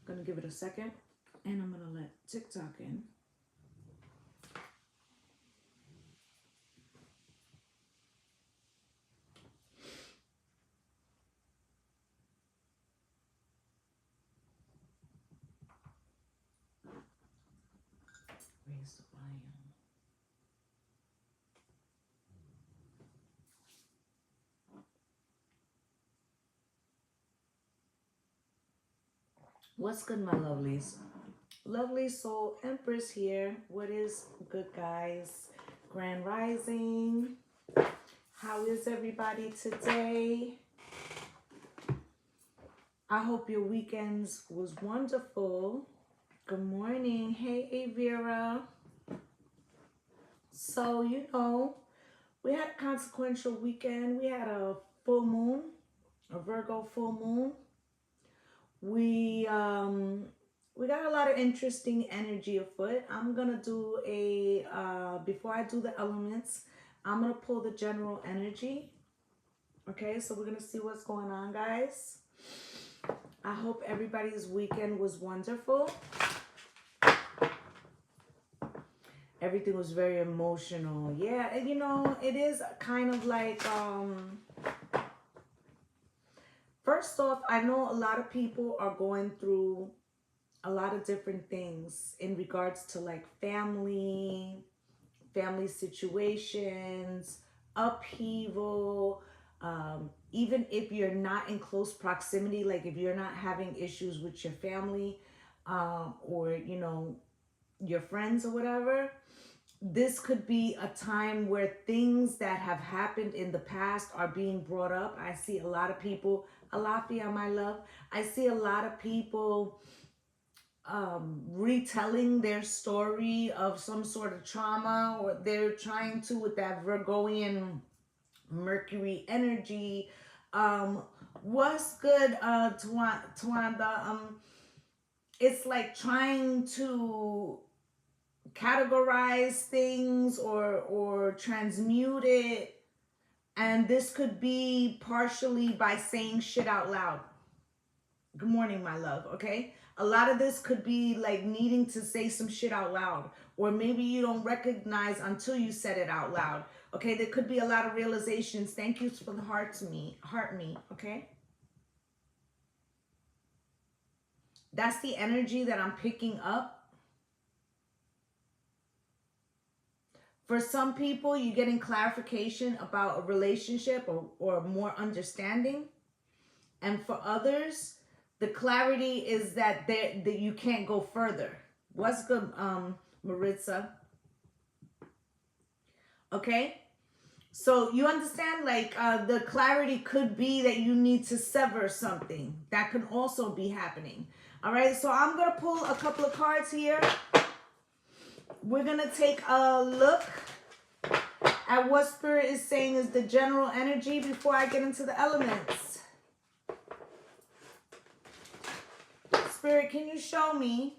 Gonna give it a second, and I'm gonna let TikTok in. Raise the volume. What's good, my lovelies? Lovely soul Empress here. What is good, guys? Grand Rising. How is everybody today? I hope your weekends was wonderful. Good morning. Hey, Avira. So, we had a consequential weekend. We had a full moon, a Virgo full moon. We got a lot of interesting energy afoot. I'm gonna do a before I do the elements, I'm gonna pull the general energy. Okay, so we're gonna see what's going on, guys. I hope everybody's weekend was wonderful. Everything was very emotional. Yeah, and it is kind of like first off, I know a lot of people are going through a lot of different things in regards to like family situations, upheaval, even if you're not in close proximity, like if you're not having issues with your family, or your friends or whatever, this could be a time where things that have happened in the past are being brought up. I see a lot of people, Alafia, my love, I see a lot of people retelling their story of some sort of trauma, or they're trying to, with that Virgoian Mercury energy. What's good, Tawanda? It's like trying to categorize things or transmute it, and this could be partially by saying shit out loud. Good morning, my love. Okay, a lot of this could be like needing to say some shit out loud, or maybe you don't recognize until you said it out loud. Okay, there could be a lot of realizations. Thank you for the heart me. Okay, that's the energy that I'm picking up. For some people, you're getting clarification about a relationship or more understanding. And for others, the clarity is that you can't go further. What's good, Maritza? Okay? So you understand, like, the clarity could be that you need to sever something. That can also be happening. All right? So I'm going to pull a couple of cards here. We're going to take a look at what Spirit is saying is the general energy before I get into the elements. Spirit, can you show me?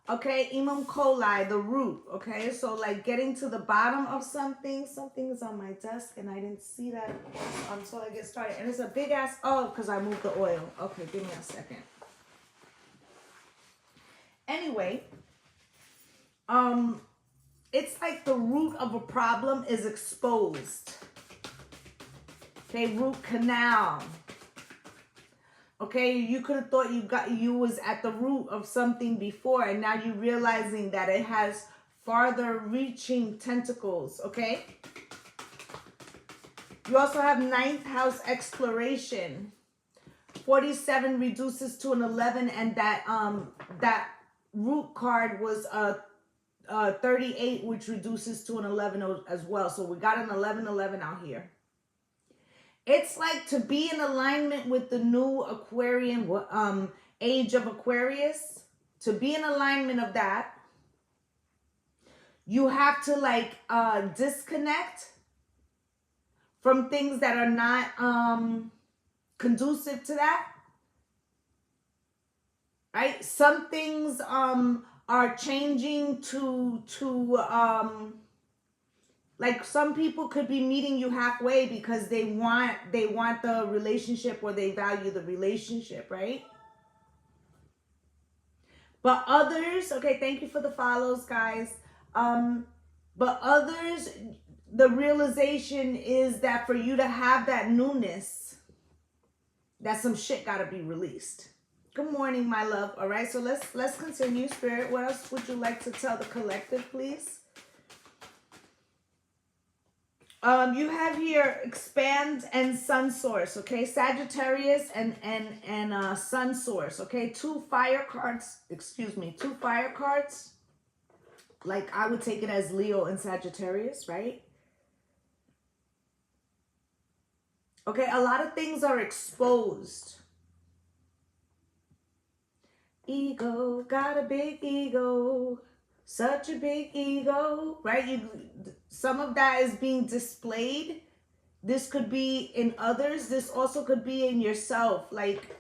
Okay, Imam Coli, the root. Okay, so like getting to the bottom of something. Something is on my desk and I didn't see that until I get started. And it's a big ass, because I moved the oil. Okay, give me a second. Anyway, it's like the root of a problem is exposed. Okay, root canal. Okay, you could have thought you was at the root of something before, and now you're realizing that it has farther reaching tentacles. Okay, you also have 9th house exploration. 47 reduces to an 11, and that root card was 38, which reduces to an 11 as well. So we got an 11 out here. It's like to be in alignment with the new Aquarian age of Aquarius. To be in alignment of that, you have to like disconnect from things that are not conducive to that. Right? Some things are changing to Like some people could be meeting you halfway because they want the relationship, or they value the relationship, right? But others, okay, thank you for the follows, guys. But others, the realization is that for you to have that newness, that some shit gotta be released. Good morning, my love. All right, so let's continue. Spirit, what else would you like to tell the collective, please? You have here expand and sun source, okay? Sagittarius and sun source, okay? 2 fire cards, excuse me, 2 fire cards. Like I would take it as Leo and Sagittarius, right? Okay, a lot of things are exposed. Ego, got a big ego. Such a big ego, right? Some of that is being displayed. This could be in others. This also could be in yourself. Like,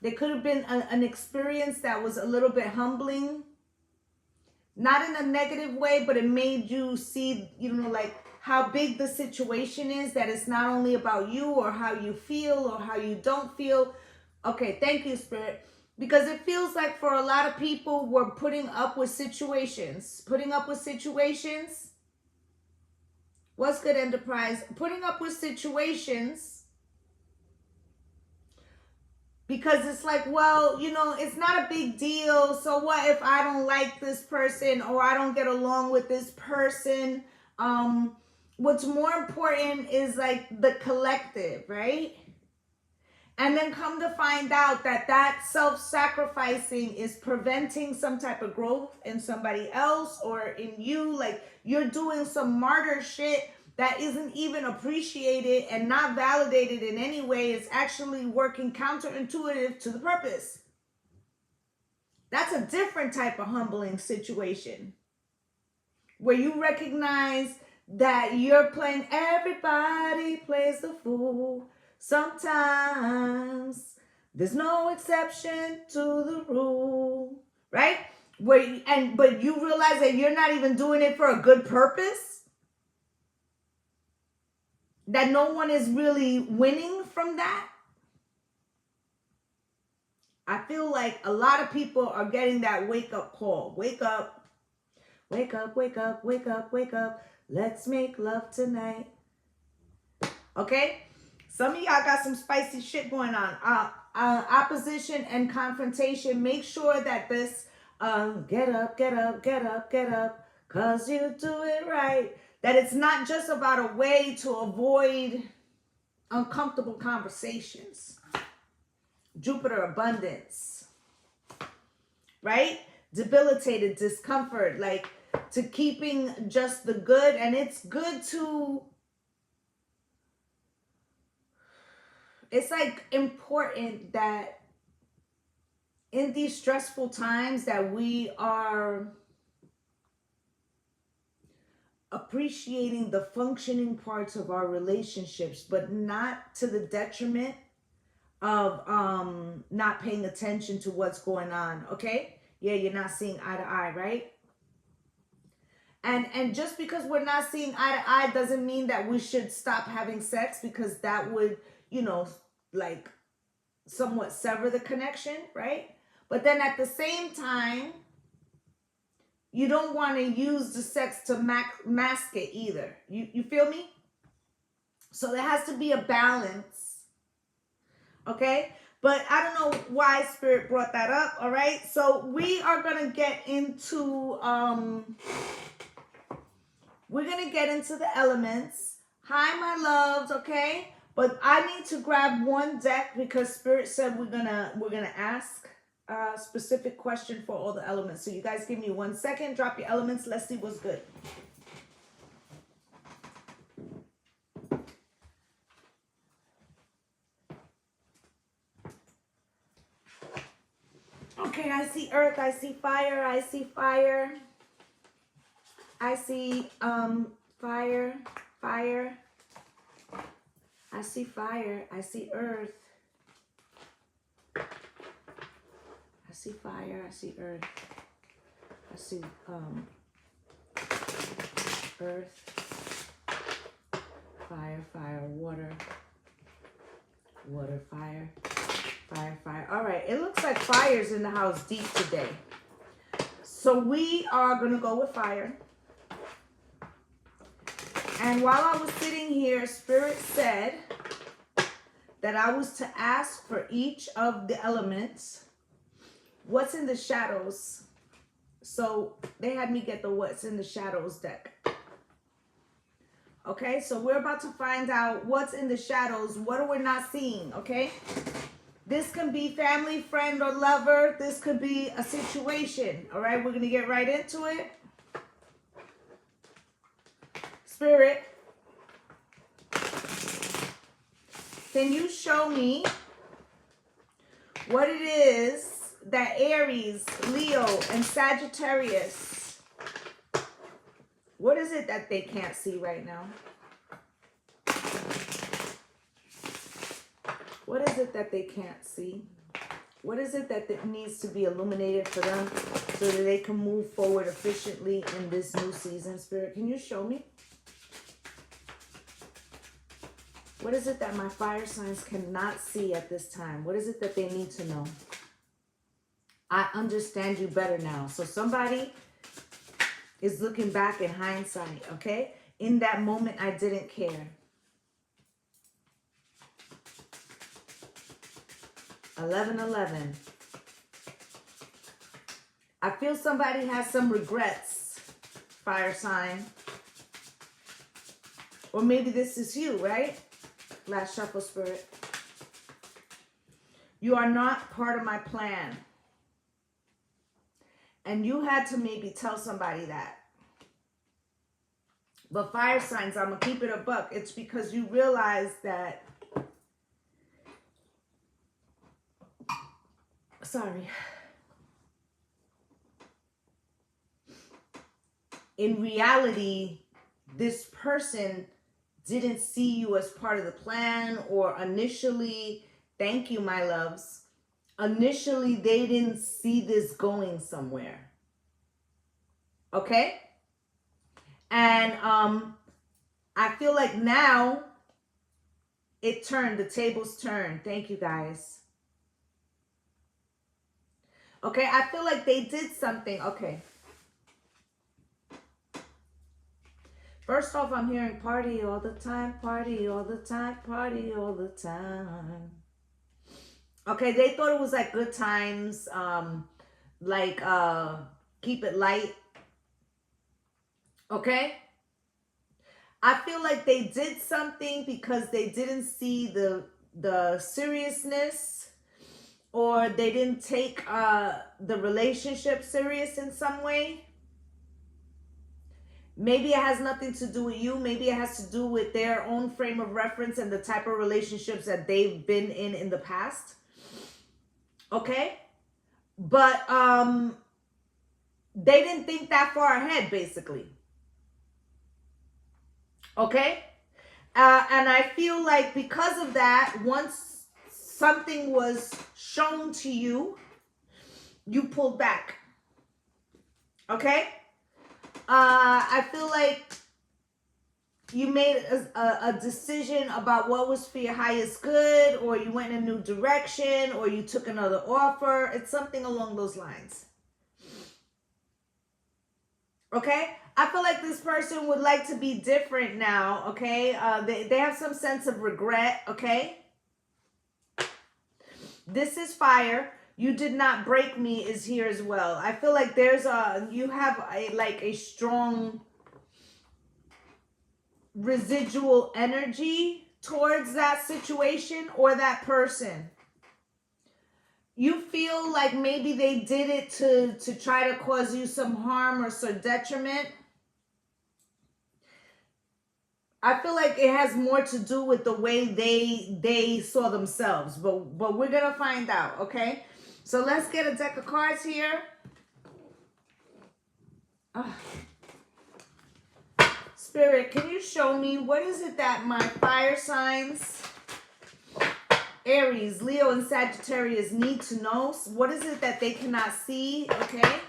there could have been an experience that was a little bit humbling. Not in a negative way, but it made you see, you know, like how big the situation is. That it's not only about you or how you feel or how you don't feel. Okay, thank you, Spirit. Because it feels like for a lot of people, we're putting up with situations. Putting up with situations. What's good, Enterprise? Putting up with situations. Because it's like, well, you know, it's not a big deal. So what if I don't like this person or I don't get along with this person? What's more important is like the collective, right? And then come to find out that that self-sacrificing is preventing some type of growth in somebody else or in you. Like you're doing some martyr shit that isn't even appreciated and not validated in any way. It's actually working counterintuitive to the purpose. That's a different type of humbling situation where you recognize that you're playing, everybody plays the fool. Sometimes there's no exception to the rule, right? But you realize that you're not even doing it for a good purpose. That no one is really winning from that. I feel like a lot of people are getting that wake-up call. Wake up. Wake up, wake up, wake up, wake up. Let's make love tonight. Okay? Some of y'all got some spicy shit going on. Opposition and confrontation. Make sure that this get up, get up, get up, get up, cause you do it right. That it's not just about a way to avoid uncomfortable conversations. Jupiter abundance. Right? Debilitated discomfort. Like to keeping just the good. And it's good to... It's like important that in these stressful times that we are appreciating the functioning parts of our relationships, but not to the detriment of not paying attention to what's going on. Okay? Yeah, you're not seeing eye to eye, right? And just because we're not seeing eye to eye doesn't mean that we should stop having sex, because that would, you know, like somewhat sever the connection, right? But then at the same time, you don't want to use the sex to mask it either. You feel me? So there has to be a balance. Okay? But I don't know why Spirit brought that up. All right? So we are going to get into we're going to get into the elements. Hi, my loves, okay? But I need to grab one deck because Spirit said we're gonna ask a specific question for all the elements. So you guys give me 1 second, drop your elements, let's see what's good. Okay, I see earth, I see fire, I see fire. I see fire. I see fire. I see earth. I see fire. I see earth. I see earth, fire, fire, water, water, fire, fire, fire. All right, it looks like fire's in the house deep today. So we are going to go with fire. And while I was sitting here, Spirit said that I was to ask for each of the elements, what's in the shadows. So they had me get the what's in the shadows deck. Okay, so we're about to find out what's in the shadows. What are we not seeing, okay? This can be family, friend, or lover. This could be a situation, all right? We're going to get right into it. Spirit, can you show me what it is that Aries, Leo, and Sagittarius, what is it that they can't see right now? What is it that they can't see? What is it that needs to be illuminated for them so that they can move forward efficiently in this new season? Spirit, can you show me? What is it that my fire signs cannot see at this time? What is it that they need to know? I understand you better now. So somebody is looking back in hindsight, okay? In that moment, I didn't care. 11-11. I feel somebody has some regrets, fire sign. Or maybe this is you, right? Last shuffle, Spirit. You are not part of my plan. And you had to maybe tell somebody that. But fire signs, I'm going to keep it a buck. It's because you realize that, sorry. In reality, this person didn't see you as part of the plan, or initially, thank you, my loves. Initially, they didn't see this going somewhere. Okay? And I feel like now it turned, the tables turned. Thank you, guys. Okay, I feel like they did something. Okay. First off, I'm hearing party all the time, party all the time, party all the time. Okay, they thought it was like good times, keep it light. Okay? I feel like they did something because they didn't see the seriousness, or they didn't take the relationship serious in some way. Maybe it has nothing to do with you. Maybe it has to do with their own frame of reference and the type of relationships that they've been in the past. Okay? But they didn't think that far ahead, basically. Okay? And I feel like because of that, once something was shown to you, you pulled back. Okay? I feel like you made a decision about what was for your highest good, or you went in a new direction, or you took another offer. It's something along those lines. Okay? I feel like this person would like to be different now, okay? They have some sense of regret, okay? This is fire. You did not break me is here as well. I feel like you have a strong residual energy towards that situation or that person. You feel like maybe they did it to try to cause you some harm or some detriment. I feel like it has more to do with the way they saw themselves, but we're gonna find out, okay? So let's get a deck of cards here. Spirit, can you show me what is it that my fire signs, Aries, Leo, and Sagittarius need to know? What is it that they cannot see, okay?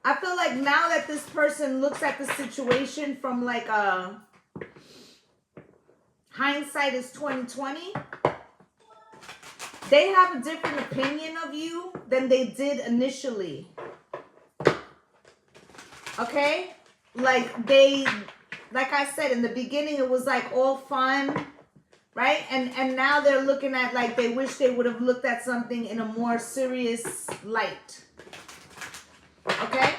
I feel like now that this person looks at the situation from like a hindsight is 2020, they have a different opinion of you than they did initially. Okay? Like I said, in the beginning, it was like all fun, right? And now they're looking at like they wish they would have looked at something in a more serious light. Okay?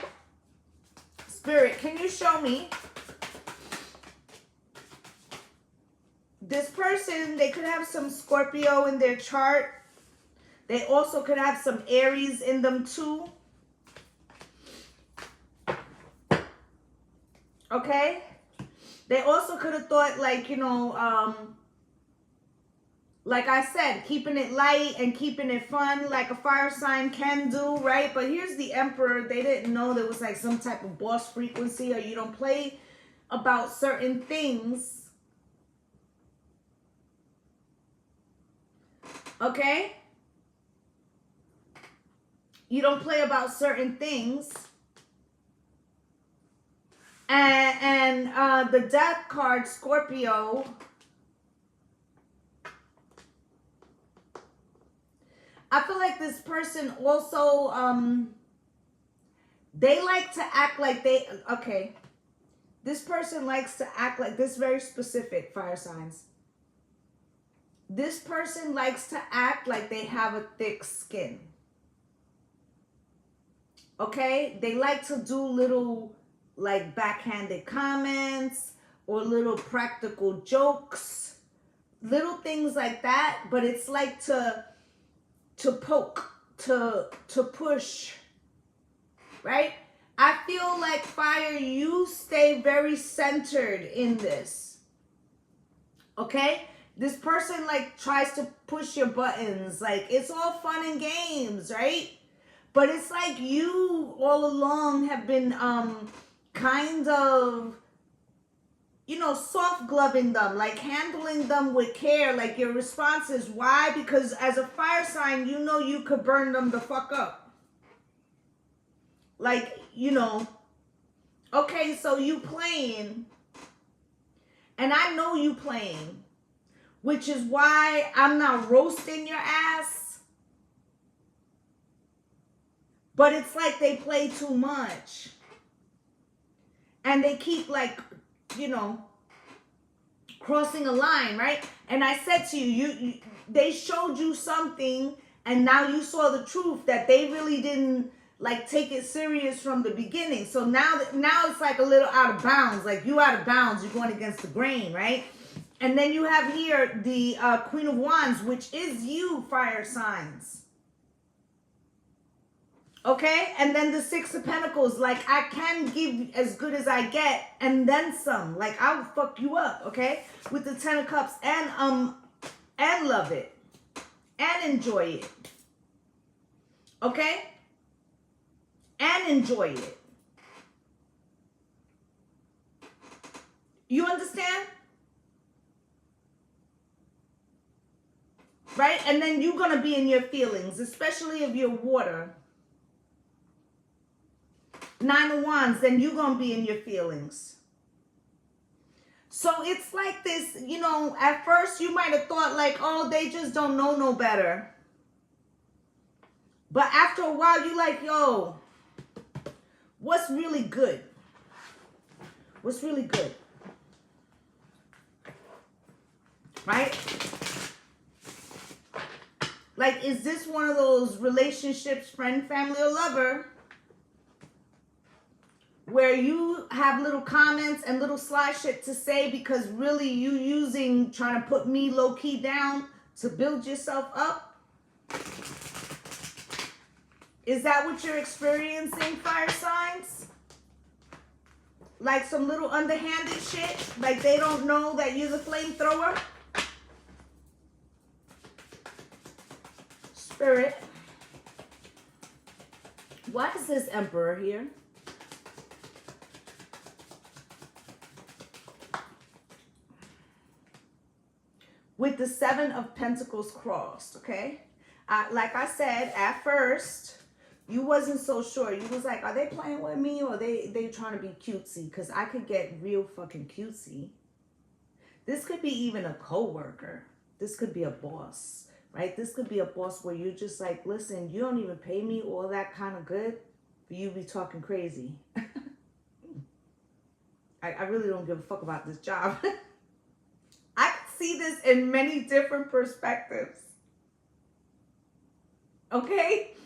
Spirit, can you show me? This person, they could have some Scorpio in their chart. They also could have some Aries in them too. Okay? They also could have thought like, you know, like I said, keeping it light and keeping it fun like a fire sign can do, right? But here's the Emperor. They didn't know there was like some type of boss frequency, or you don't play about certain things. Okay? You don't play about certain things. And the Death card, Scorpio, I feel like this person also, they like to act like they, okay. This person likes to act like, this very specific, fire signs. This person likes to act like they have a thick skin. Okay? They like to do little like backhanded comments or little practical jokes, little things like that, but it's like to poke, to push, right? I feel like fire, you stay very centered in this. Okay? This person like tries to push your buttons, like it's all fun and games, right? But it's like you all along have been kind of, you know, soft gloving them, like handling them with care, like your response is why? Because as a fire sign, you know you could burn them the fuck up. Like, you know, okay, so you playing, and I know you playing, which is why I'm not roasting your ass. But it's like they play too much. And they keep like, you know, crossing a line, right? And I said to you, they showed you something, and now you saw the truth that they really didn't like take it serious from the beginning. So now it's like a little out of bounds. Like you out of bounds, you're going against the grain, right? And then you have here the Queen of Wands, which is you, fire signs. Okay, and then the Six of Pentacles, like I can give as good as I get and then some. Like I'll fuck you up, okay? With the Ten of Cups and love it and enjoy it. Okay? And enjoy it. You understand? Right? And then you're going to be in your feelings, especially if you're water. Nine of Wands, then you're going to be in your feelings. So it's like this, you know, at first you might have thought like, oh, they just don't know no better. But after a while, you're like, yo, what's really good? What's really good? Right? Like, is this one of those relationships, friend, family, or lover, where you have little comments and little sly shit to say because really you trying to put me low-key down to build yourself up? Is that what you're experiencing, fire signs? Like some little underhanded shit? Like they don't know that you're the flamethrower? Spirit. Why is this Emperor here? With the Seven of Pentacles crossed, okay? Like I said, at first, You wasn't so sure. You was like, are they playing with me or they trying to be cutesy? Because I could get real fucking cutesy. This could be even a coworker. This could be a boss, right? This could be a boss where you're just like, listen, you don't even pay me all that kind of good for you to be talking crazy. I really don't give a fuck about this job. I can see this in many different perspectives. Okay?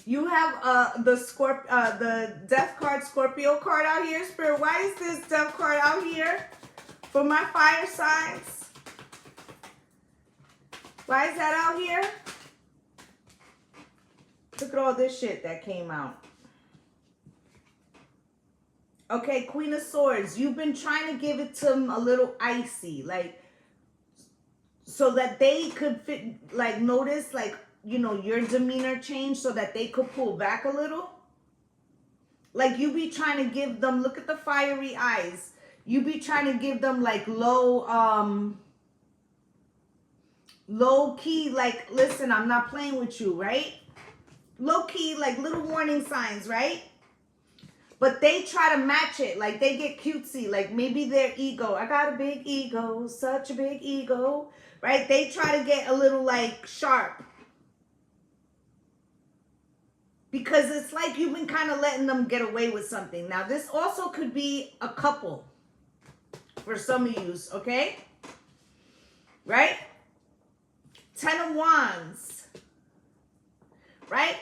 You have the death card, Scorpio card out here. Spirit, why is this death card out here for my fire signs? Why is that out here? Look at all this shit that came out. Okay, Queen of Swords. You've been trying to give it to them a little icy, like, so that they could fit, like, notice, like, you know, your demeanor change so that they could pull back a little. Like, you be trying to give them, look at the fiery eyes. You be trying to give them like low key, like, listen, I'm not playing with you, right? Low key, like little warning signs, right? But they try to match it, like they get cutesy, like maybe their ego. I got a big ego, such a big ego, right? They try to get a little like sharp. Because it's like you've been kind of letting them get away with something. Now, this also could be a couple for some of you, okay? Right? 10 of Wands. Right?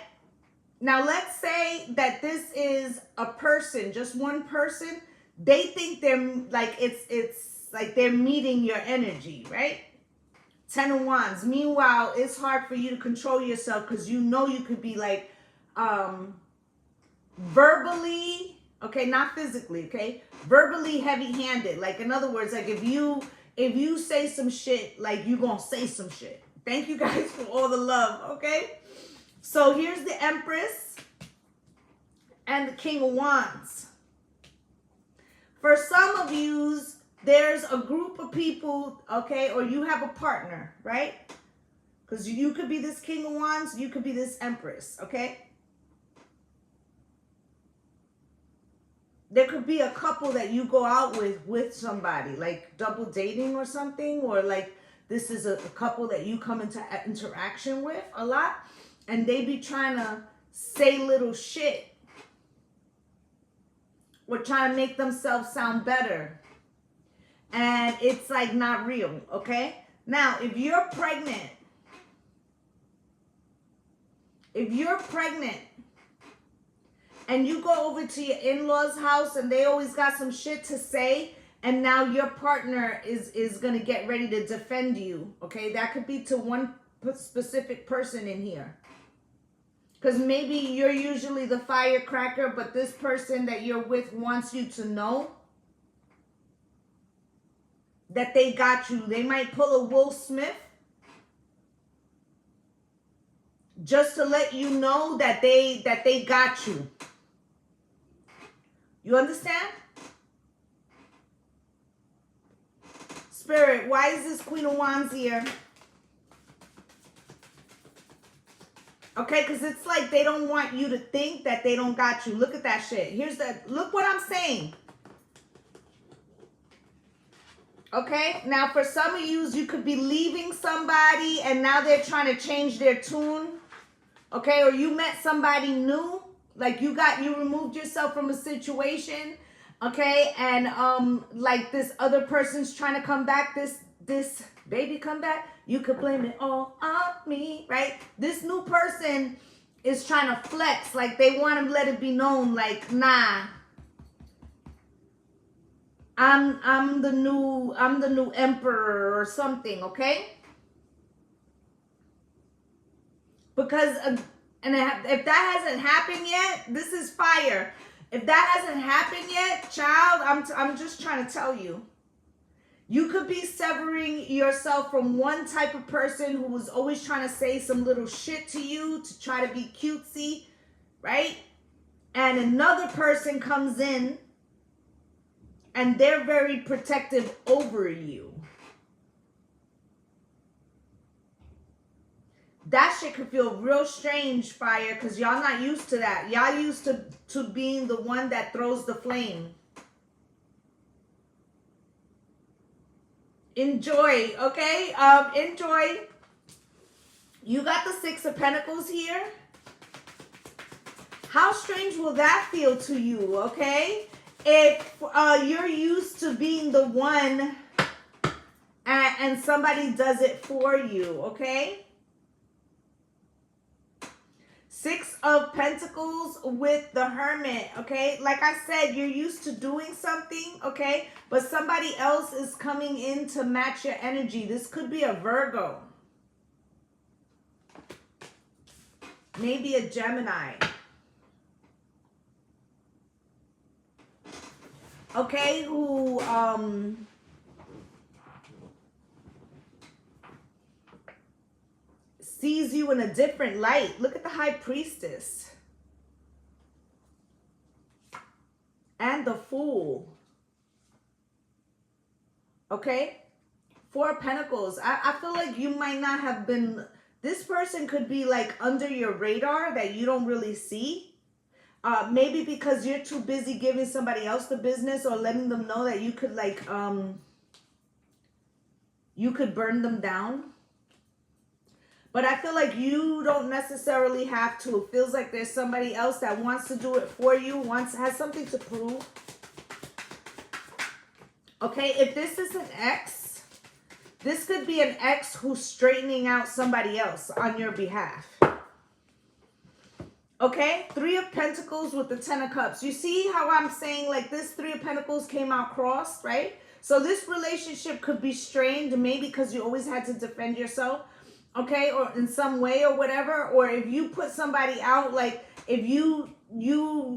Now, let's say that this is a person, just one person. They think they're like, it's like they're meeting your energy, right? 10 of Wands. Meanwhile, it's hard for you to control yourself because you know you could be like, verbally, okay, not physically, okay, verbally heavy-handed. Like, in other words, like if you say some shit, like you gonna say some shit. Thank you guys for all the love, okay? So here's the Empress and the King of Wands. For some of you, there's a group of people, okay, or you have a partner, right? Because you could be this King of Wands, you could be this Empress, okay? There could be a couple that you go out with somebody, like double dating or something, or like this is a couple that you come into interaction with a lot, and they be trying to say little shit or trying to make themselves sound better. And it's like not real, okay? Now, if you're pregnant, and you go over to your in-laws' house and they always got some shit to say, and now your partner is going to get ready to defend you, okay? That could be to one specific person in here. Because maybe you're usually the firecracker, but this person that you're with wants you to know that they got you. They might pull a Will Smith just to let you know that they got you. You understand? Spirit, why is this Queen of Wands here? Okay, because it's like they don't want you to think that they don't got you. Look at that shit. Look what I'm saying. Okay, now for some of you could be leaving somebody and now they're trying to change their tune. Okay, or you met somebody new. Like you removed yourself from a situation, okay, and like this other person's trying to come back, this baby come back, you could blame it all on me, right? This new person is trying to flex, like they want to let it be known, like, nah, I'm the new emperor or something, okay? Because and if that hasn't happened yet, this is fire. If that hasn't happened yet, child, I'm just trying to tell you. You could be severing yourself from one type of person who was always trying to say some little shit to you to try to be cutesy, right? And another person comes in and they're very protective over you. that shit could feel real strange, fire, because y'all not used to that. Y'all used to being the one that throws the flame. Enjoy, okay? Enjoy. You got the Six of Pentacles here. How strange will that feel to you, okay? If you're used to being the one and somebody does it for you, okay? Six of Pentacles with the Hermit, okay? Like I said, you're used to doing something, okay? But somebody else is coming in to match your energy. This could be a Virgo. Maybe a Gemini. Okay, who sees you in a different light. Look at the High Priestess. And the Fool. Okay? Four of Pentacles. I feel like you might not have been... This person could be like under your radar that you don't really see. Maybe because you're too busy giving somebody else the business or letting them know that you could like... you could burn them down. But I feel like you don't necessarily have to. It feels like there's somebody else that wants to do it for you, has something to prove. Okay, if this is an ex, this could be an ex who's straightening out somebody else on your behalf. Okay, Three of Pentacles with the Ten of Cups. You see how I'm saying like this Three of Pentacles came out crossed, right? So this relationship could be strained, maybe because you always had to defend yourself. Okay, or in some way or whatever, or if you put somebody out, like if you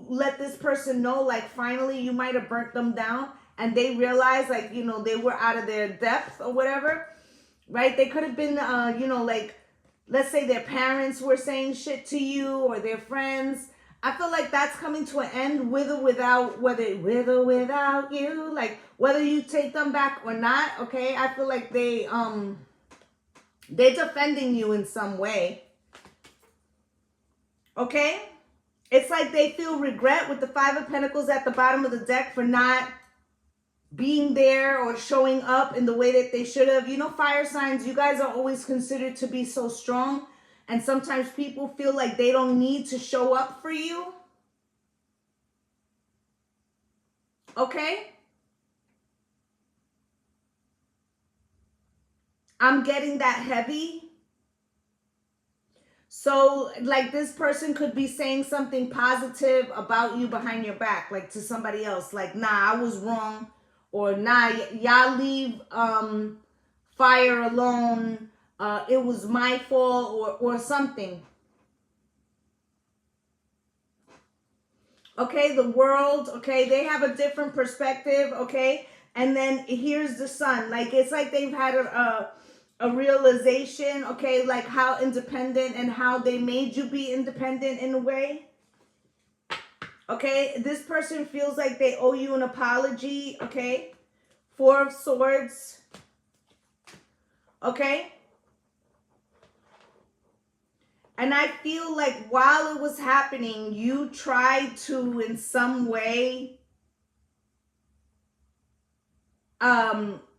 let this person know, like finally you might have burnt them down and they realize like, you know, they were out of their depth or whatever, right? They could have been, you know, like, let's say their parents were saying shit to you or their friends. I feel like that's coming to an end with or without, with or without you, like whether you take them back or not, okay? I feel like they're defending you in some way. Okay? It's like they feel regret with the Five of Pentacles at the bottom of the deck for not being there or showing up in the way that they should have. You know, fire signs, you guys are always considered to be so strong. And sometimes people feel like they don't need to show up for you. Okay? I'm getting that heavy. So, like, this person could be saying something positive about you behind your back, like to somebody else. Like, nah, I was wrong. Or, nah, y'all leave fire alone. It was my fault or something. Okay, the world, okay, they have a different perspective, okay? And then here's the Sun. Like, it's like they've had a realization, okay, like how independent and how they made you be independent in a way. Okay, this person feels like they owe you an apology, okay? Four of Swords. Okay? And I feel like while it was happening, you tried to, in some way,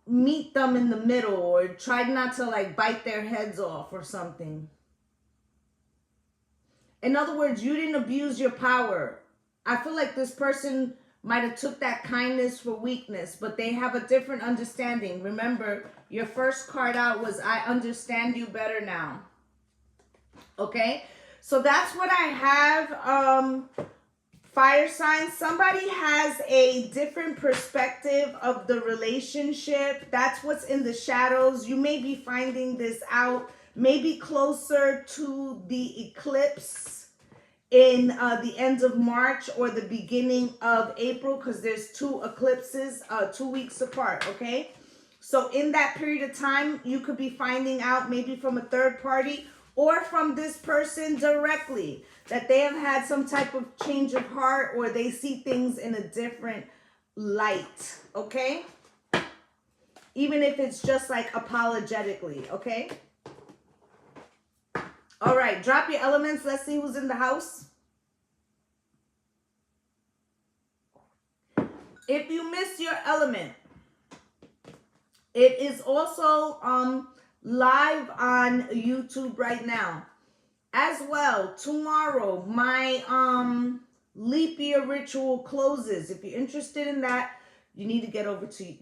meet them in the middle or tried not to like bite their heads off or something. In other words, you didn't abuse your power. I feel like this person might have took that kindness for weakness, but they have a different understanding. Remember, your first card out was I understand you better now. Okay, so that's what I have. Fire signs, somebody has a different perspective of the relationship. That's what's in the shadows. You may be finding this out maybe closer to the eclipse in the end of March or the beginning of April, because there's two eclipses 2 weeks apart, okay? So in that period of time, you could be finding out maybe from a third party or from this person directly that they have had some type of change of heart or they see things in a different light, okay? Even if it's just like apologetically, okay? All right, drop your elements. Let's see who's in the house. If you miss your element, it is also live on YouTube right now. As well, tomorrow, my leap year ritual closes. If you're interested in that, you need to get over to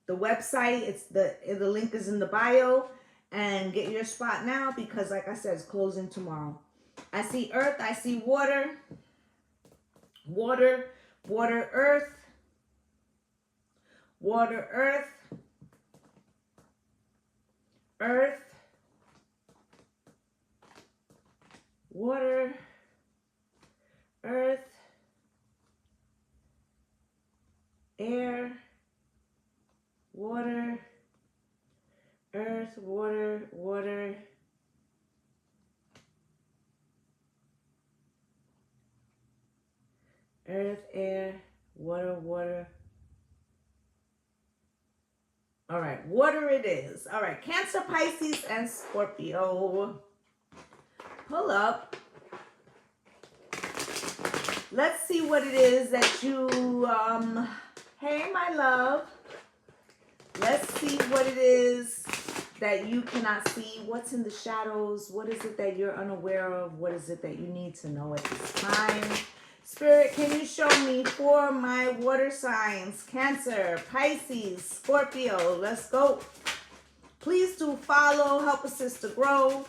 the website. It's the link is in the bio, and get your spot now, because like I said, it's closing tomorrow. I see earth, I see water, water, water, earth, water, earth, earth, water, earth, air, water, earth, water, water, earth, air, water, water. All right, water it is. All right, Cancer, Pisces, and Scorpio. Pull up. Let's see what it is that you, hey, my love. Let's see what it is that you cannot see. What's in the shadows? What is it that you're unaware of? What is it that you need to know at this time? Spirit, can you show me for my water signs? Cancer, Pisces, Scorpio. Let's go. Please do follow. Help a sister grow.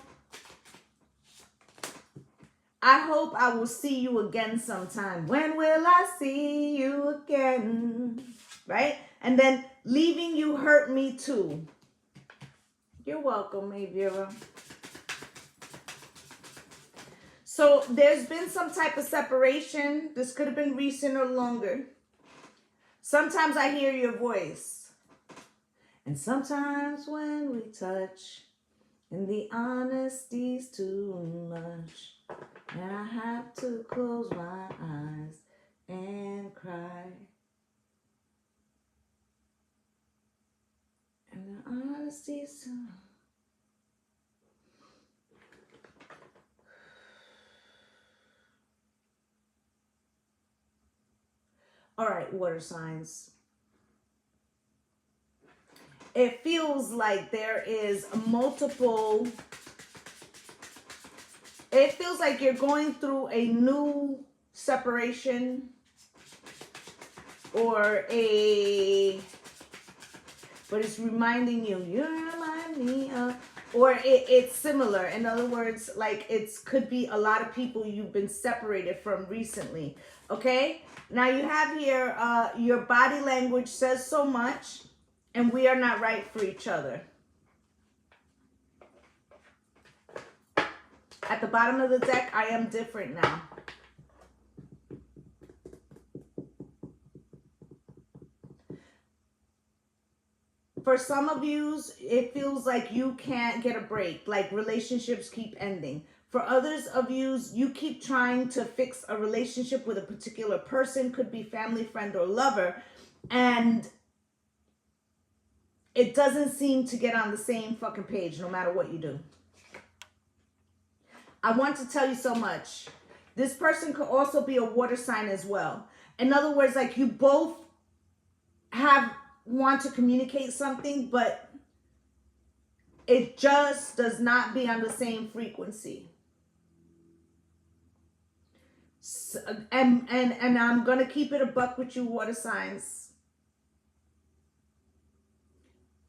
I hope I will see you again sometime. When will I see you again? Right? And then leaving you hurt me too. You're welcome, Mayvira. So there's been some type of separation. This could have been recent or longer. Sometimes I hear your voice. And sometimes when we touch, and the honesty's too much, and I have to close my eyes and cry. And the honesty's too much. All right, water signs. It feels like there is multiple. It feels like you're going through a new separation, or but it's reminding you, you remind me of, or it's similar. In other words, like could be a lot of people you've been separated from recently. Okay, now you have here, your body language says so much, and we are not right for each other. At the bottom of the deck, I am different now. For some of you, it feels like you can't get a break, like relationships keep ending. For others of you, you keep trying to fix a relationship with a particular person, could be family, friend, or lover, and it doesn't seem to get on the same fucking page no matter what you do. I want to tell you so much. This person could also be a water sign as well. In other words, like you both want to communicate something, but it just does not be on the same frequency. So, and I'm going to keep it a buck with you, water signs.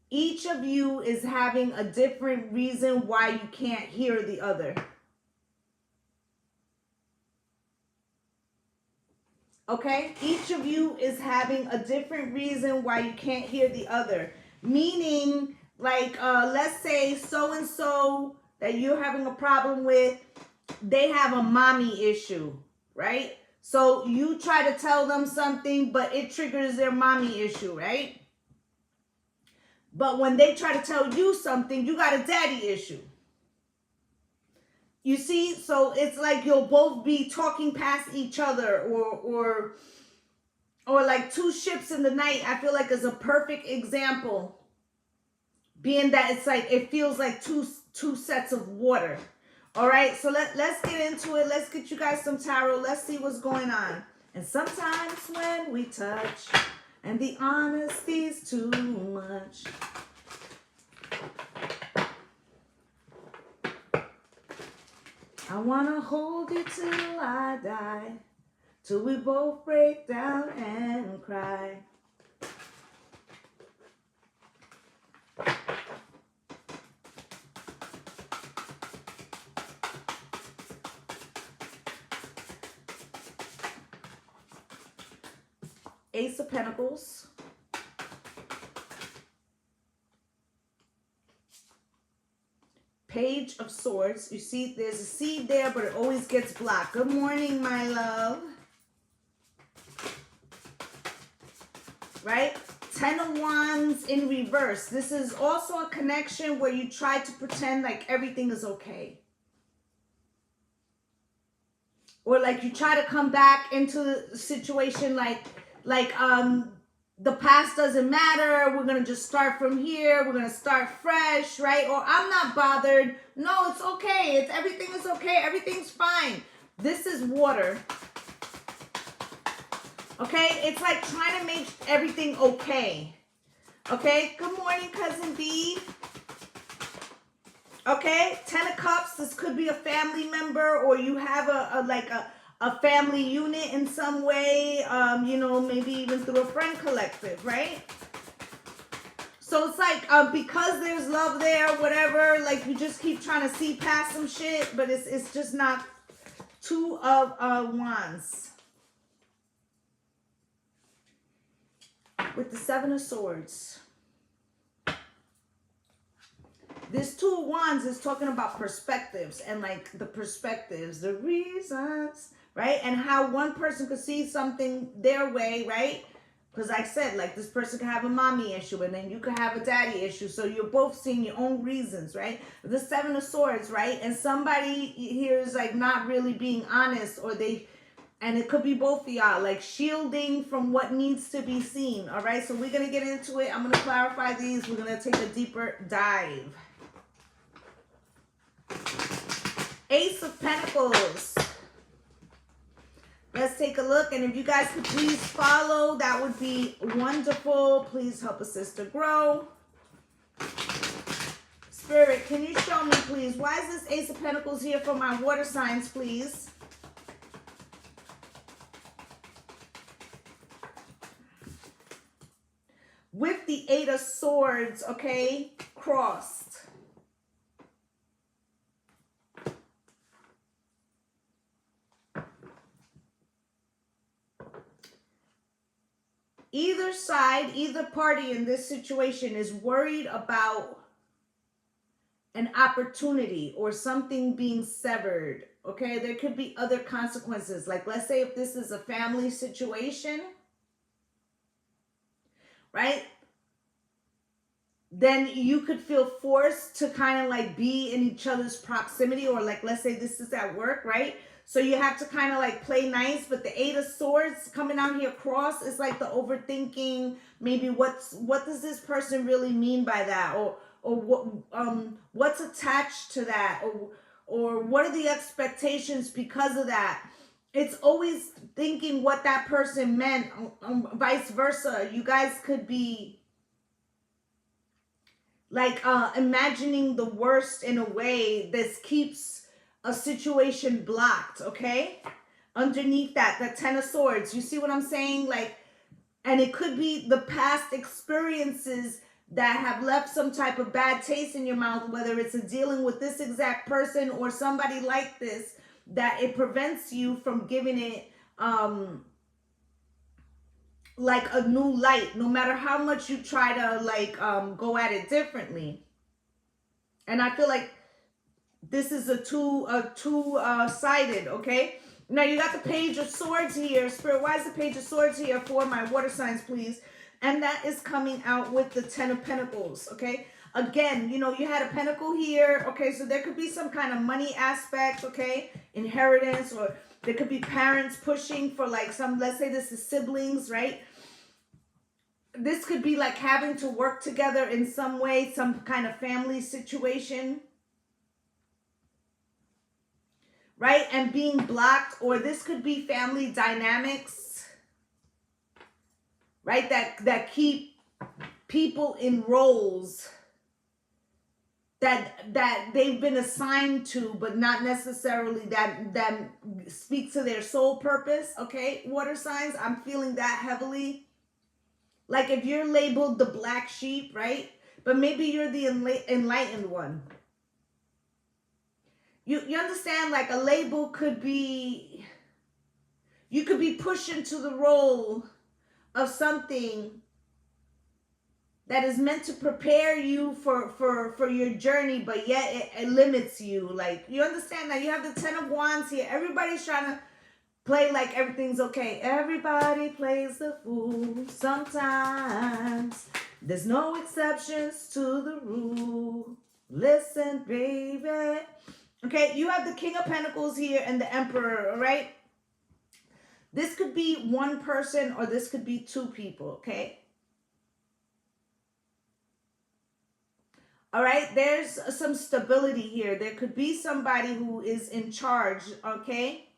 Each of you is having a different reason why you can't hear the other. Okay? Each of you is having a different reason why you can't hear the other. Meaning, like, let's say so-and-so that you're having a problem with, they have a mommy issue, right? So you try to tell them something, but it triggers their mommy issue, right? But when they try to tell you something, you got a daddy issue. You see, so it's like you'll both be talking past each other, or like two ships in the night. I feel like is a perfect example, being that it's like it feels like two two sets of water. All right, so let's get into it. Let's get you guys some tarot. Let's see what's going on. And sometimes when we touch and the honesty's too much, I wanna hold you till I die, till we both break down and cry. Ace of Pentacles. Page of Swords. You see there's a seed there, but it always gets blocked. Good morning, my love. Right? Ten of Wands in reverse. This is also a connection where you try to pretend like everything is okay. Or like you try to come back into the situation like the past doesn't matter. We're going to just start from here. We're going to start fresh, right? Or I'm not bothered. No, it's okay. Everything is okay. Everything's fine. This is water. Okay? It's like trying to make everything okay. Okay? Good morning, Cousin B. Okay? Ten of Cups. This could be a family member, or you have a family unit in some way, you know, maybe even through a friend collective, right? So it's like, because there's love there, whatever, like you just keep trying to see past some shit, but it's just not. Two of Wands. With the Seven of Swords. This Two of Wands is talking about perspectives and like the perspectives, the reasons, right? And how one person could see something their way, right? Because I said, like, this person could have a mommy issue and then you could have a daddy issue. So you're both seeing your own reasons, right? The Seven of Swords, right? And somebody here is like not really being honest, or and it could be both of y'all, like shielding from what needs to be seen, all right? So we're going to get into it. I'm going to clarify these. We're going to take a deeper dive. Ace of Pentacles. Let's take a look. And if you guys could please follow, that would be wonderful. Please help a sister grow. Spirit, can you show me, please? Why is this Ace of Pentacles here for my water signs, please? With the Eight of Swords, okay, crossed. Either side, either party in this situation is worried about an opportunity or something being severed, okay? There could be other consequences. Like, let's say if this is a family situation, right? Then you could feel forced to kind of like be in each other's proximity, or like, let's say this is at work, right? So you have to kind of like play nice, but the Eight of Swords coming out here cross is like the overthinking. Maybe what does this person really mean by that, or what's attached to that, or what are the expectations because of that? It's always thinking what that person meant, vice versa. You guys could be like imagining the worst in a way. This keeps a situation blocked, okay? Underneath that, the Ten of Swords. You see what I'm saying? Like, and it could be the past experiences that have left some type of bad taste in your mouth, whether it's a dealing with this exact person or somebody like this, that it prevents you from giving it like a new light, no matter how much you try to like go at it differently. And I feel like this is a two-sided, okay? Now you got the Page of Swords here. Spirit, why is the Page of Swords here for my water signs, please? And that is coming out with the Ten of Pentacles, okay? Again, you know, you had a pentacle here, okay? So there could be some kind of money aspect, okay? Inheritance, or there could be parents pushing for like some, let's say this is siblings, right? This could be like having to work together in some way, some kind of family situation. right? And being blocked, or this could be family dynamics, right? That keep people in roles that they've been assigned to, but not necessarily that speak to their soul purpose. Okay, water signs, I'm feeling that heavily. Like if you're labeled the black sheep, right? But maybe you're the enlightened one. You understand, like a label could be, you could be pushed into the role of something that is meant to prepare you for your journey, but yet it limits you. Like, you understand that you have the 10 of Wands here. Everybody's trying to play like everything's okay. Everybody plays the fool sometimes. There's no exceptions to the rule. Listen, baby. Okay, you have the King of Pentacles here and the Emperor, all right? This could be one person or this could be two people, okay? All right, there's some stability here. There could be somebody who is in charge, okay?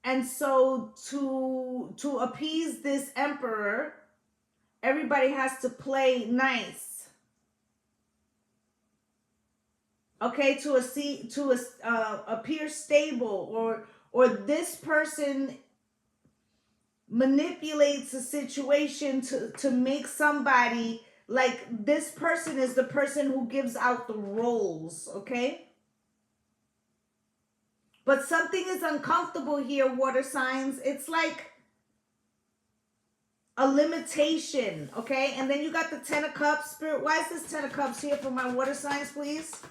And so to appease this emperor, everybody has to play nice. Okay, to appear stable, or this person manipulates a situation to make somebody, like this person is the person who gives out the roles, okay? But something is uncomfortable here, water signs. It's like a limitation, okay? And then you got the 10 of Cups. Spirit, why is this 10 of Cups here for my water signs, please?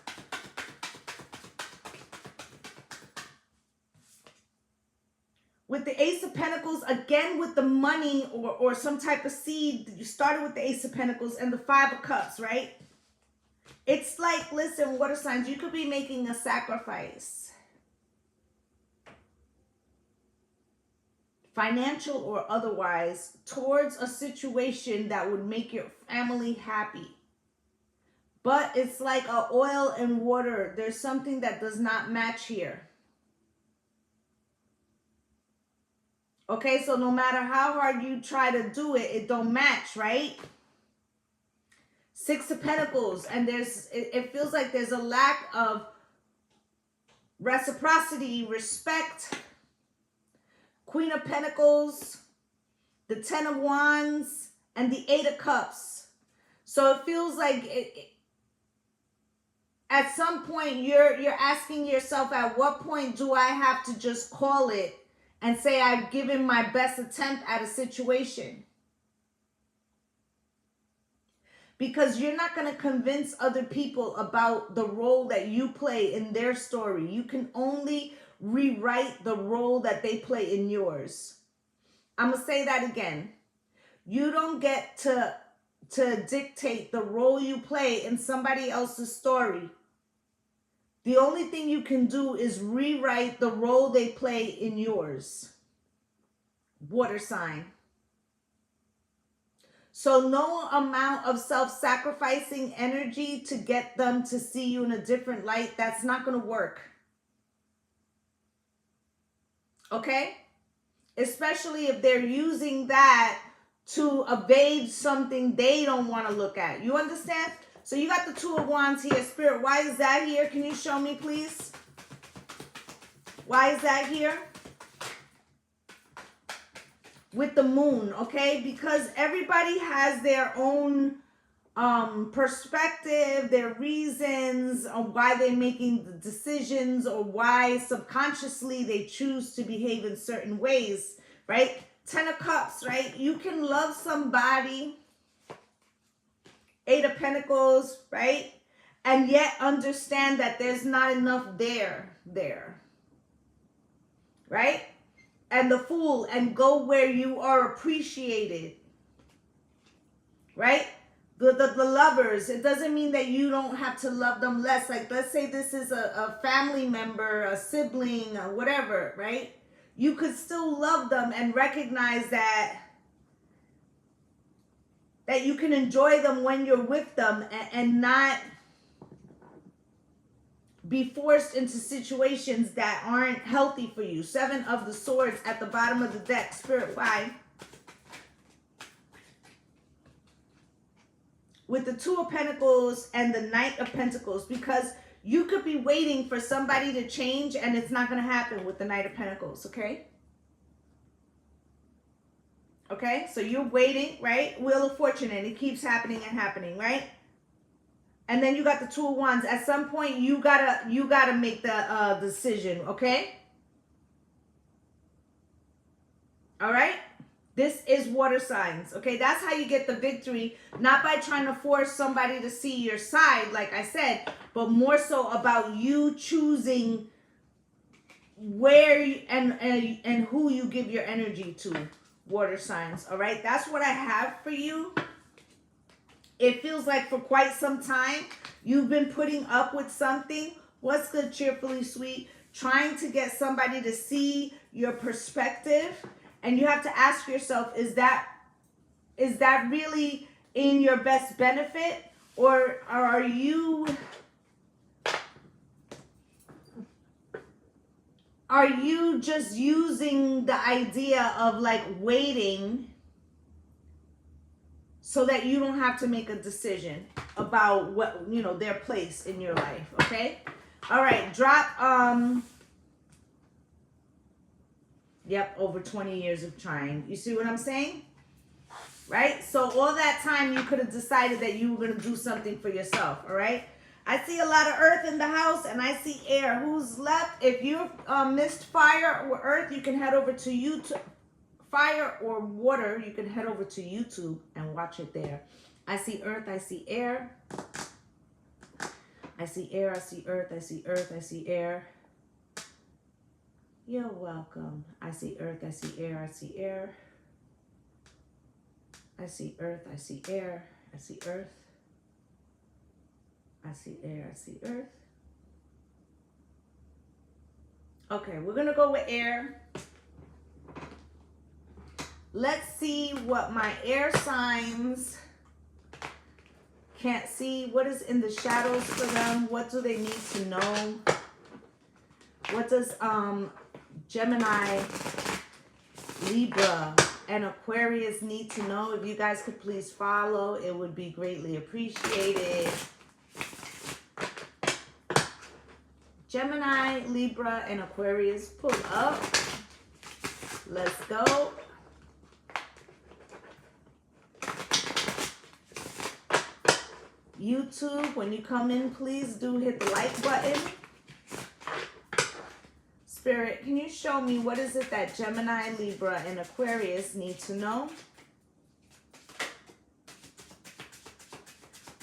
With the Ace of Pentacles, again with the money or some type of seed. You started with the Ace of Pentacles and the 5 of Cups, right? It's like, listen, water signs, you could be making a sacrifice, financial or otherwise, towards a situation that would make your family happy. But it's like a oil and water. There's something that does not match here. Okay, so no matter how hard you try to do it, it don't match, right? 6 of Pentacles, and it feels like there's a lack of reciprocity, respect. Queen of Pentacles, the 10 of Wands, and the 8 of Cups. So it feels like at some point you're asking yourself, at what point do I have to just call it and say I've given my best attempt at a situation? Because you're not going to convince other people about the role that you play in their story. You can only rewrite the role that they play in yours. I'm going to say that again. You don't get to dictate the role you play in somebody else's story. The only thing you can do is rewrite the role they play in yours. Water sign. So no amount of self-sacrificing energy to get them to see you in a different light, that's not going to work. Okay? Especially if they're using that to evade something they don't want to look at. You understand? So you got the 2 of Wands here. Spirit, why is that here? Can you show me, please? Why is that here? With the Moon, okay? Because everybody has their own perspective, their reasons on why they're making the decisions, or why subconsciously they choose to behave in certain ways, right? 10 of Cups, right? You can love somebody, 8 of Pentacles, right? And yet understand that there's not enough there, right? And the Fool, and go where you are appreciated, right? The Lovers, it doesn't mean that you don't have to love them less. Like, let's say this is a family member, a sibling, or whatever, right? You could still love them and recognize that you can enjoy them when you're with them, and not be forced into situations that aren't healthy for you. 7 of the Swords at the bottom of the deck. Spirit, why? With the 2 of Pentacles and the Knight of Pentacles, because you could be waiting for somebody to change and it's not going to happen with the Knight of Pentacles, okay? Okay, so you're waiting, right? Wheel of Fortune, and it keeps happening and happening, right? And then you got the 2 of Wands. At some point, you gotta make the decision, okay? All right? This is water signs, okay? That's how you get the victory, not by trying to force somebody to see your side, like I said, but more so about you choosing where you, and who you give your energy to, water signs, all right? That's what I have for you. It feels like for quite some time, you've been putting up with something. What's good, cheerfully sweet? Trying to get somebody to see your perspective. And you have to ask yourself, is that really in your best benefit? Or are you just using the idea of like waiting so that you don't have to make a decision about what, you know, their place in your life, okay? All right, drop, yep, over 20 years of trying. You see what I'm saying? Right? So all that time you could have decided that you were going to do something for yourself, all right? I see a lot of earth in the house and I see air. Who's left? If you missed fire or earth, you can head over to YouTube. Fire or water, you can head over to YouTube and watch it there. I see earth, I see air. I see air, I see earth, I see earth, I see air. You're welcome. I see earth, I see air, I see air. I see earth, I see air, I see earth. I see air, I see earth. Okay, we're gonna go with air. Let's see what my air signs can't see. What is in the shadows for them? What do they need to know? What does Gemini, Libra, and Aquarius need to know? If you guys could please follow, it would be greatly appreciated. Gemini, Libra, and Aquarius, pull up. Let's go. YouTube, when you come in, please do hit the like button. Spirit, can you show me what is it that Gemini, Libra, and Aquarius need to know?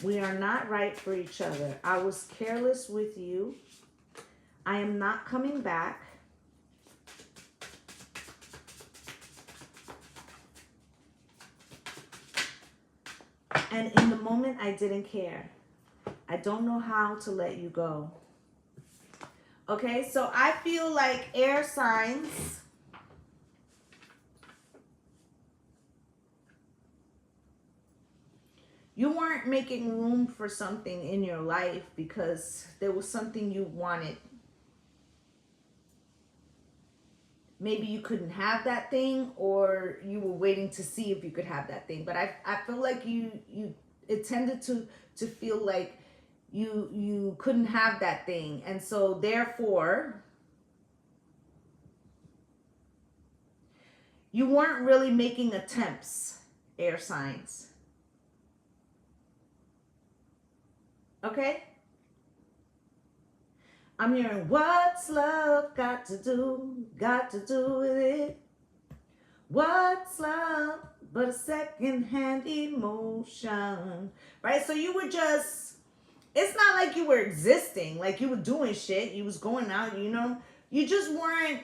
We are not right for each other. I was careless with you. I am not coming back. And in the moment, I didn't care. I don't know how to let you go. Okay, so I feel like air signs. You weren't making room for something in your life because there was something you wanted. Maybe you couldn't have that thing, or you were waiting to see if you could have that thing. But I feel like it tended to feel like you couldn't have that thing. And so therefore, you weren't really making attempts, air signs. Okay? I'm hearing, what's love got to do with it? What's love but a second-hand emotion? Right? So you were just, it's not like you were existing, like you were doing shit. You was going out, you know. You just weren't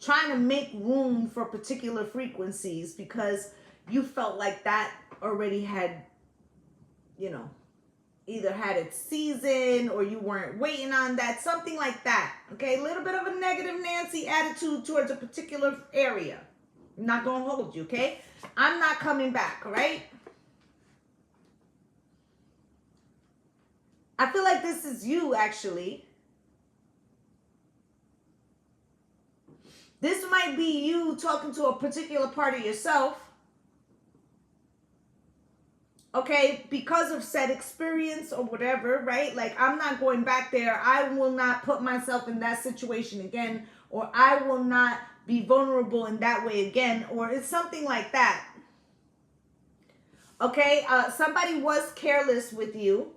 trying to make room for particular frequencies because you felt like that already had, you know, either had its season or you weren't waiting on that, something like that. Okay, a little bit of a negative Nancy attitude towards a particular area. I'm not going to hold you, okay? I'm not coming back, all right? I feel like this is you, actually. This might be you talking to a particular part of yourself. Okay, because of said experience or whatever, right? Like, I'm not going back there. I will not put myself in that situation again, or I will not be vulnerable in that way again, or it's something like that. Okay, somebody was careless with you.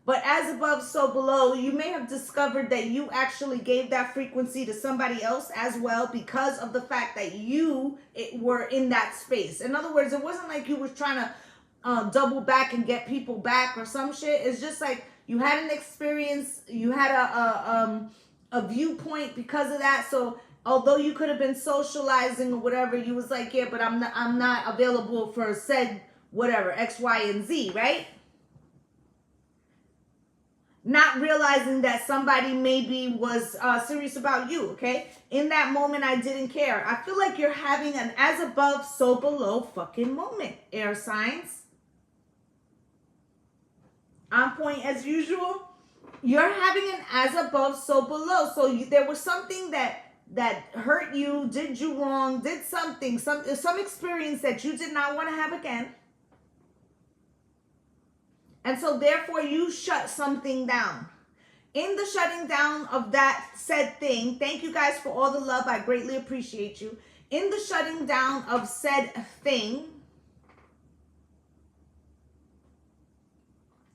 But as above, so below, you may have discovered that you actually gave that frequency to somebody else as well because of the fact that you were in that space. In other words, it wasn't like you were trying to double back and get people back or some shit. It's just like you had an experience, you had a viewpoint because of that. So although you could have been socializing or whatever, you was like, yeah, but I'm not available for said whatever X, Y, and Z, right? Not realizing that somebody maybe was serious about you, okay? In that moment, I didn't care. I feel like you're having an as above, so below fucking moment, air signs. On point as usual. You're having an as above, so below. So there was something that hurt you, did you wrong, did something, some experience that you did not want to have again. And so therefore you shut something down. In the shutting down of that said thing, thank you guys for all the love. I greatly appreciate you. In the shutting down of said thing,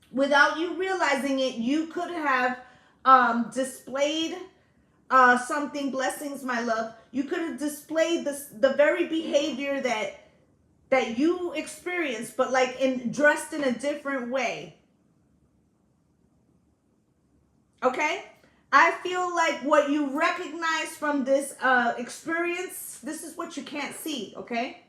without you realizing it, you could have displayed something, blessings, my love. You could have displayed the very behavior that you experienced, but like dressed in a different way. Okay? I feel like what you recognize from this experience, this is what you can't see, okay?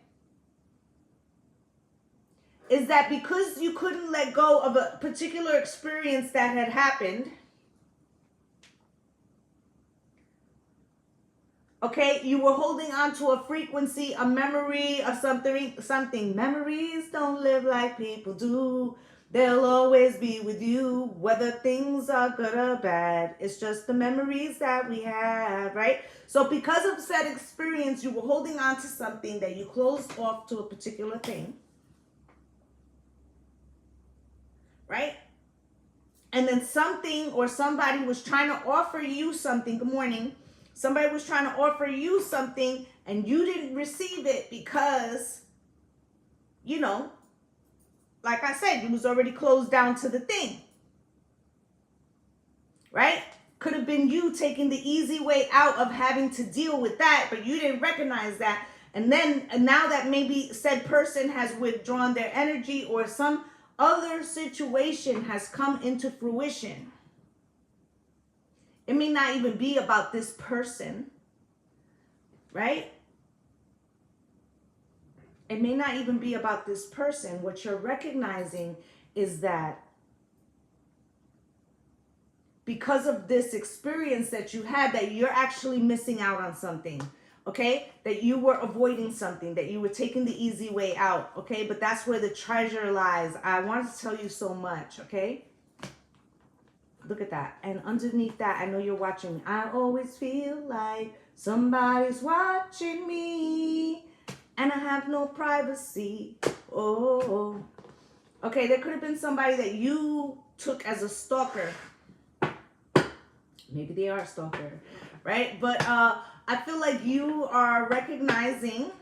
Is that because you couldn't let go of a particular experience that had happened, okay, you were holding on to a frequency, a memory of something. Memories don't live like people do. They'll always be with you, whether things are good or bad. It's just the memories that we have, right? So because of said experience, you were holding on to something that you closed off to a particular thing, right? And then something or somebody was trying to offer you something. Good morning. Somebody was trying to offer you something and you didn't receive it because, you know, like I said, you was already closed down to the thing, right? Could have been you taking the easy way out of having to deal with that, but you didn't recognize that. And now that maybe said person has withdrawn their energy or some other situation has come into fruition. It may not even be about this person, right? It may not even be about this person. What you're recognizing is that because of this experience that you had, that you're actually missing out on something, okay? That you were avoiding something, that you were taking the easy way out, okay? But that's where the treasure lies. I wanted to tell you so much, okay? Look at that. And underneath that, I know you're watching me. I always feel like somebody's watching me. And I have no privacy. Oh. Okay, there could have been somebody that you took as a stalker. Maybe they are a stalker, right? But I feel like you are recognizing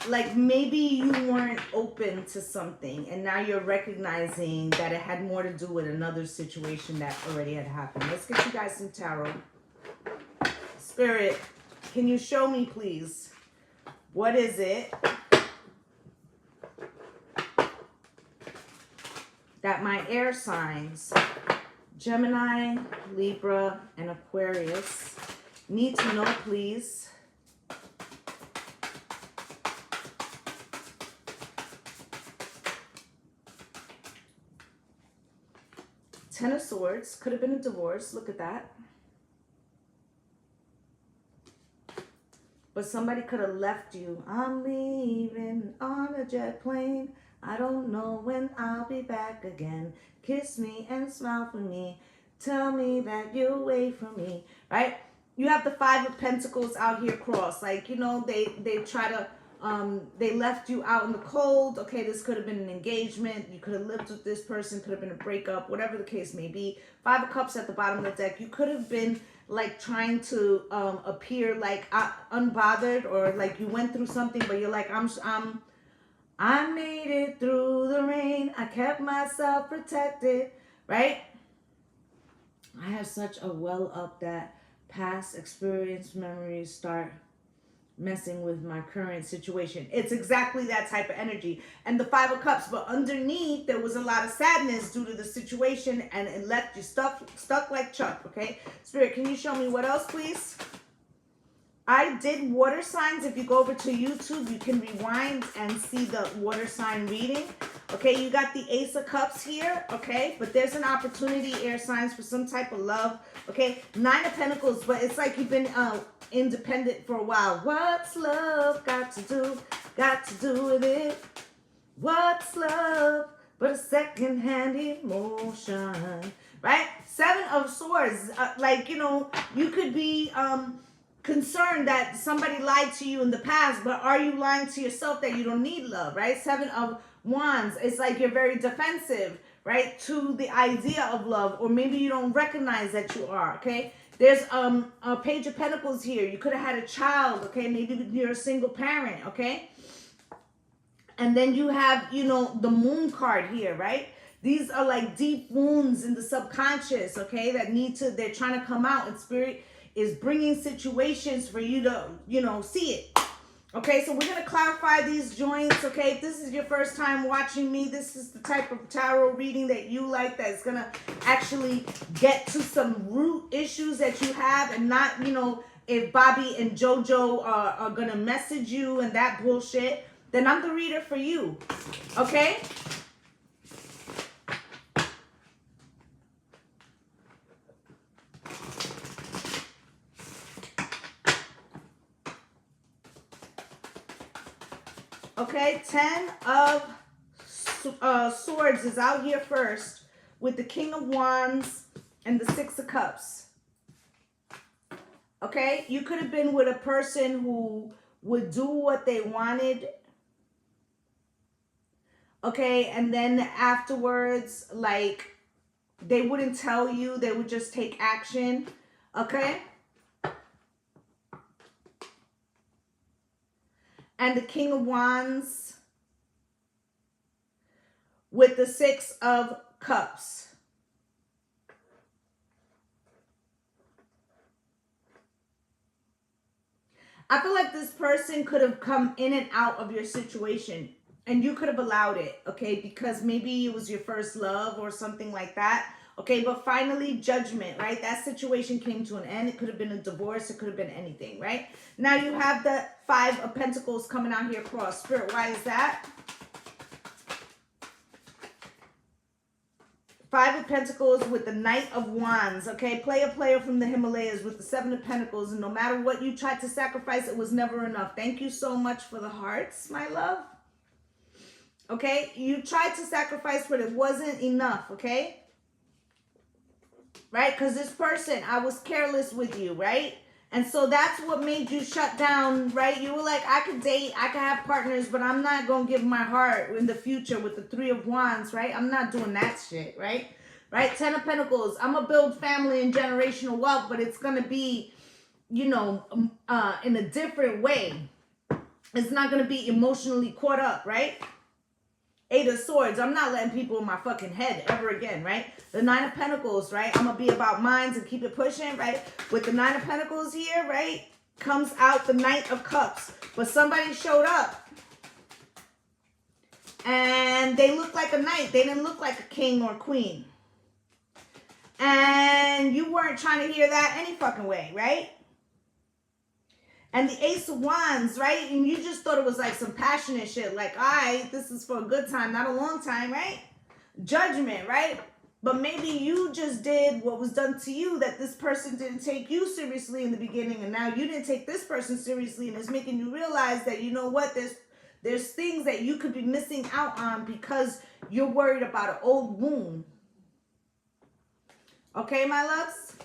like maybe you weren't open to something and now you're recognizing that it had more to do with another situation that already had happened. Let's get you guys some tarot. Spirit, can you show me, please? What is it that my air signs, Gemini, Libra, and Aquarius, need to know, please? Ten of Swords. Could have been a divorce. Look at that. But somebody could have left you. I'm leaving on a jet plane. I don't know when I'll be back again. Kiss me and smile for me. Tell me that you'll wait for me. Right? You have the Five of Pentacles out here crossed. Like, you know, they try to, they left you out in the cold. Okay, this could have been an engagement. You could have lived with this person. Could have been a breakup. Whatever the case may be. Five of Cups at the bottom of the deck. You could have been like trying to appear like unbothered, or like you went through something, but you're like, I made it through the rain. I kept myself protected, right? I have such a well up that past experience memories start messing with my current situation. It's exactly that type of energy. And the Five of Cups, but underneath there was a lot of sadness due to the situation, and it left you stuck like Chuck. Okay, Spirit, can you show me what else, please? I did water signs. If you go over to YouTube, you can rewind and see the water sign reading. Okay, you got the Ace of Cups here, okay? But there's an opportunity, air signs, for some type of love, okay? Nine of Pentacles, but it's like you've been independent for a while. What's love got to do with it? What's love but a second-hand emotion, right? Seven of Swords, like, you know, you could be concerned that somebody lied to you in the past, but are you lying to yourself that you don't need love, right? Seven of Wands, it's like you're very defensive, right, to the idea of love, or maybe you don't recognize that you are, okay? There's a Page of Pentacles here. You could have had a child, okay? Maybe you're a single parent, okay? And then you have, you know, the Moon card here, right? These are like deep wounds in the subconscious, okay, that they're trying to come out, and Spirit is bringing situations for you to, you know, see it. Okay, so we're going to clarify these joints, okay? If this is your first time watching me, this is the type of tarot reading that you like, that's going to actually get to some root issues that you have, and not, you know, if Bobby and JoJo are going to message you and that bullshit, then I'm the reader for you, okay? Okay, Ten of Swords is out here first with the King of Wands and the Six of Cups. Okay, you could have been with a person who would do what they wanted. Okay, and then afterwards, like, they wouldn't tell you, they would just take action. Okay? And the King of Wands with the Six of Cups. I feel like this person could have come in and out of your situation, and you could have allowed it, okay? Because maybe it was your first love or something like that. Okay, but finally, judgment, right? That situation came to an end. It could have been a divorce. It could have been anything, right? Now you have the Five of Pentacles coming out here across. Spirit, why is that? Five of Pentacles with the Knight of Wands, okay? Play a player from the Himalayas with the Seven of Pentacles, and no matter what you tried to sacrifice, it was never enough. Thank you so much for the hearts, my love. Okay? You tried to sacrifice, but it wasn't enough, okay? Right? Because this person, I was careless with you, right? And so that's what made you shut down, right? You were like, I could date, I could have partners, but I'm not going to give my heart in the future with the Three of Wands, right? I'm not doing that shit, right? Right? Ten of Pentacles, I'm going to build family and generational wealth, but it's going to be, you know, in a different way. It's not going to be emotionally caught up, right? Eight of Swords, I'm not letting people in my fucking head ever again, right? The Nine of Pentacles, right? I'm going to be about minds and keep it pushing, right? With the Nine of Pentacles here, right? Comes out the Knight of Cups. But somebody showed up. And they looked like a knight. They didn't look like a king or queen. And you weren't trying to hear that any fucking way, right? And the Ace of Wands, right? And you just thought it was like some passionate shit. Like, all right, this is for a good time, not a long time, right? Judgment, right? But maybe you just did what was done to you, that this person didn't take you seriously in the beginning, and now you didn't take this person seriously, and it's making you realize that, you know what, there's things that you could be missing out on because you're worried about an old wound. Okay, my loves?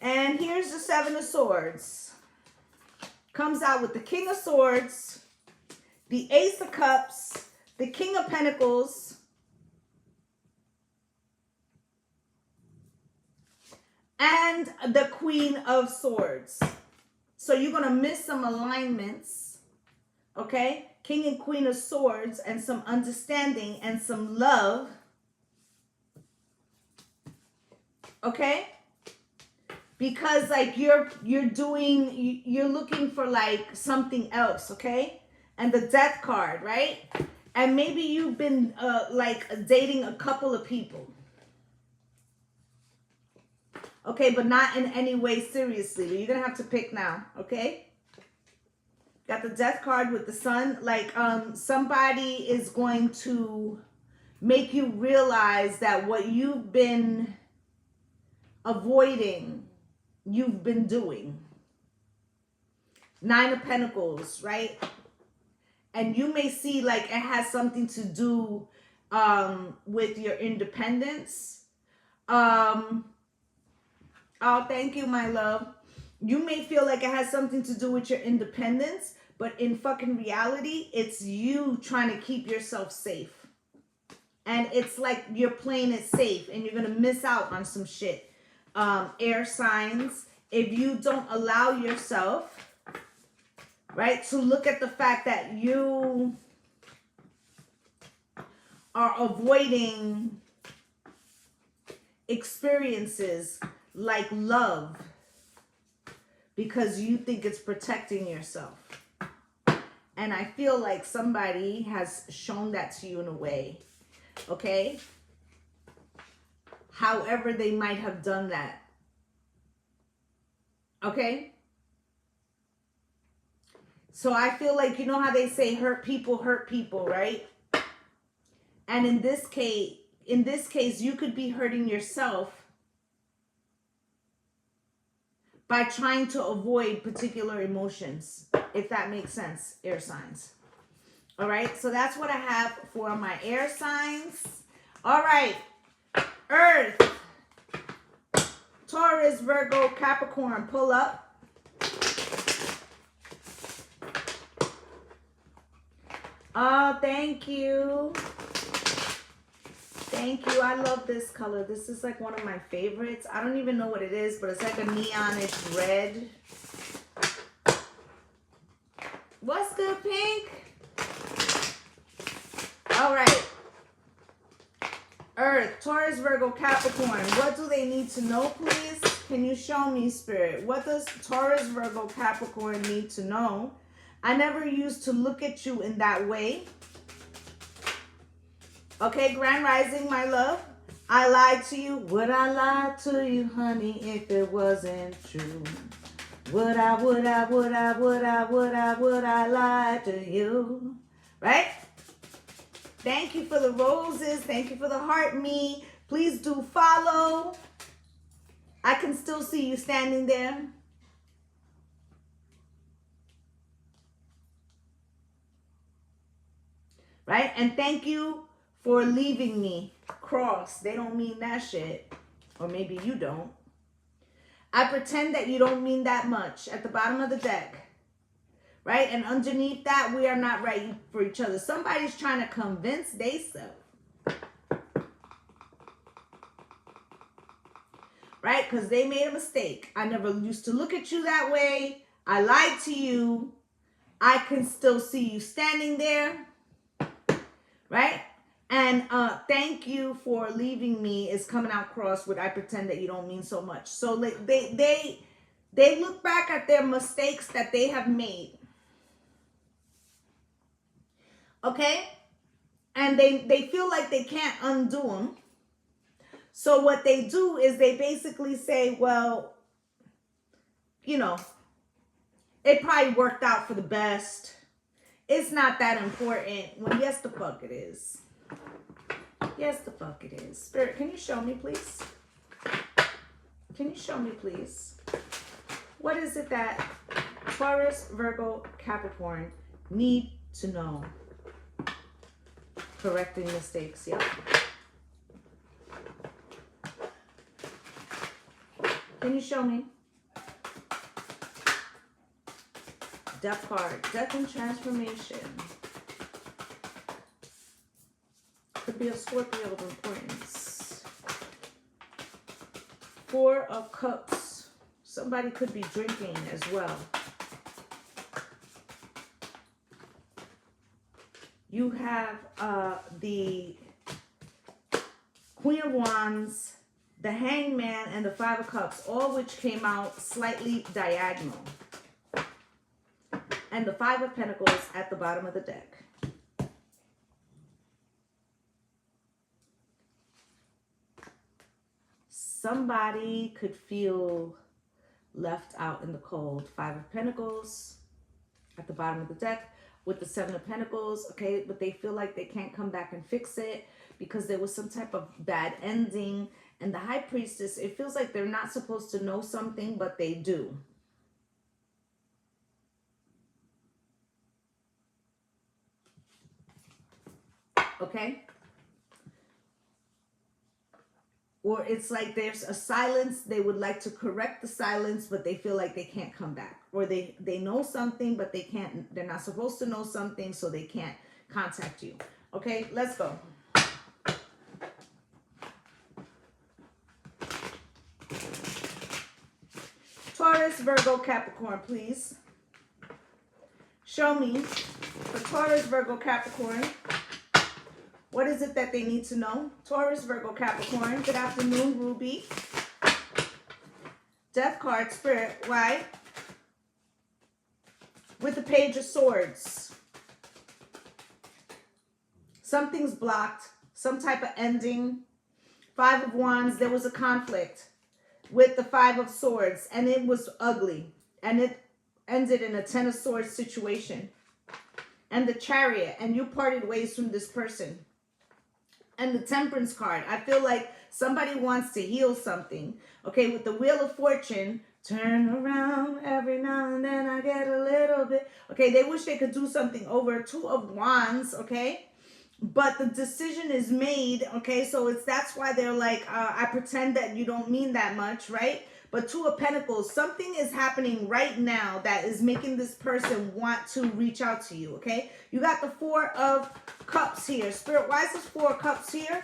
And here's the Seven of Swords. Comes out with the King of Swords, the Ace of Cups, the King of Pentacles, and the Queen of Swords. So you're going to miss some alignments, okay? King and Queen of Swords, and some understanding and some love, okay? Because like you're looking for like something else, okay? And the Death card, right? And maybe you've been like dating a couple of people. Okay, but not in any way seriously. You're gonna have to pick now, okay? Got the Death card with the Sun. Like somebody is going to make you realize that what you've been avoiding, you've been doing. Nine of Pentacles, right? And you may see like it has something to do with your independence. Oh, thank you, my love. You may feel like it has something to do with your independence, but in fucking reality, it's you trying to keep yourself safe. And it's like you're playing it safe and you're going to miss out on some shit. Air signs, if you don't allow yourself, right, to look at the fact that you are avoiding experiences like love because you think it's protecting yourself. And I feel like somebody has shown that to you in a way, okay? However they might have done that, okay? So I feel like, you know how they say hurt people, right? And in this case, you could be hurting yourself by trying to avoid particular emotions, if that makes sense, air signs. All right, so that's what I have for my air signs. All right, Earth, Taurus, Virgo, Capricorn, pull up. Oh, thank you. Thank you. I love this color. This is like one of my favorites. I don't even know what it is, but it's like a neonish red. What's good, Pink? All right. Earth, Taurus, Virgo, Capricorn. What do they need to know, please? Can you show me, Spirit? What does Taurus, Virgo, Capricorn need to know? I never used to look at you in that way. Okay, Grand Rising, my love. I lied to you. Would I lie to you, honey, if it wasn't true? Would I lie to you? Right? Thank you for the roses. Thank you for the heart me. Please do follow. I can still see you standing there. Right? And thank you for leaving me. Cross. They don't mean that shit. Or maybe you don't. I pretend that you don't mean that much. At the bottom of the deck. Right? And underneath that, we are not right for each other. Somebody's trying to convince theyself. Right? Because they made a mistake. I never used to look at you that way. I lied to you. I can still see you standing there. Right? And thank you for leaving me is coming out cross with I pretend that you don't mean so much. So like they look back at their mistakes that they have made. Okay? And they feel like they can't undo them. So what they do is they basically say, well, you know, it probably worked out for the best. It's not that important. Well, yes, the fuck it is. Yes, the fuck it is. Spirit, can you show me, please? Can you show me, please? What is it that Taurus, Virgo, Capricorn need to know? Correcting mistakes, yeah. Can you show me? Death card, death and transformation. Could be a Scorpio of importance. Four of Cups. Somebody could be drinking as well. You have the Queen of Wands, the Hangman, and the Five of Cups, all which came out slightly diagonal. And the Five of Pentacles at the bottom of the deck. Somebody could feel left out in the cold. Five of Pentacles at the bottom of the deck with the Seven of Pentacles, okay? But they feel like they can't come back and fix it because there was some type of bad ending. And the High Priestess, it feels like they're not supposed to know something, but they do. Okay? Or it's like there's a silence. They would like to correct the silence, but they feel like they can't come back. Or they know something, but they can't. They're not supposed to know something, so they can't contact you. Okay, let's go. Taurus, Virgo, Capricorn, please. Show me for Taurus, Virgo, Capricorn. What is it that they need to know? Taurus, Virgo, Capricorn. Good afternoon, Ruby. Death card, Spirit. Why? With the Page of Swords. Something's blocked. Some type of ending. Five of Wands. There was a conflict with the Five of Swords. And it was ugly. And it ended in a Ten of Swords situation. And the Chariot. And you parted ways from this person. And the Temperance card. I feel like somebody wants to heal something. Okay, with the Wheel of Fortune. Turn around every now and then I get a little bit. Okay, they wish they could do something over. Two of Wands, okay? But the decision is made, okay? So that's why they're like, I pretend that you don't mean that much, right? But Two of Pentacles, something is happening right now that is making this person want to reach out to you, okay? You got the Four of Cups here. Spirit, why is this Four of Cups here?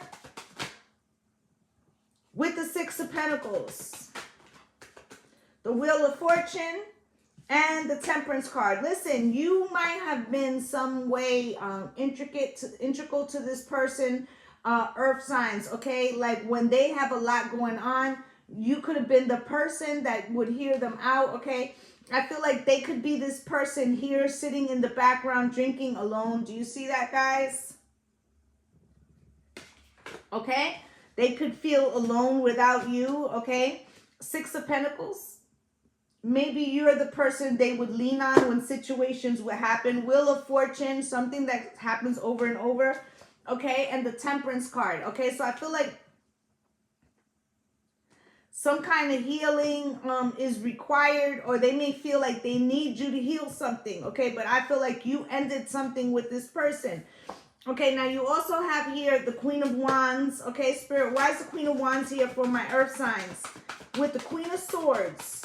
With the Six of Pentacles. The Wheel of Fortune and the Temperance card. Listen, you might have been some way integral to this person, earth signs, okay? Like when they have a lot going on, you could have been the person that would hear them out, okay? I feel like they could be this person here sitting in the background drinking alone. Do you see that, guys? Okay? They could feel alone without you, okay? Six of Pentacles. Maybe you're the person they would lean on when situations would happen. Wheel of Fortune, something that happens over and over, okay? And the Temperance card, okay? So I feel like some kind of healing is required, or they may feel like they need you to heal something, okay? But I feel like you ended something with this person. Okay, now you also have here the Queen of Wands, okay? Spirit, why is the Queen of Wands here for my earth signs? With the Queen of Swords.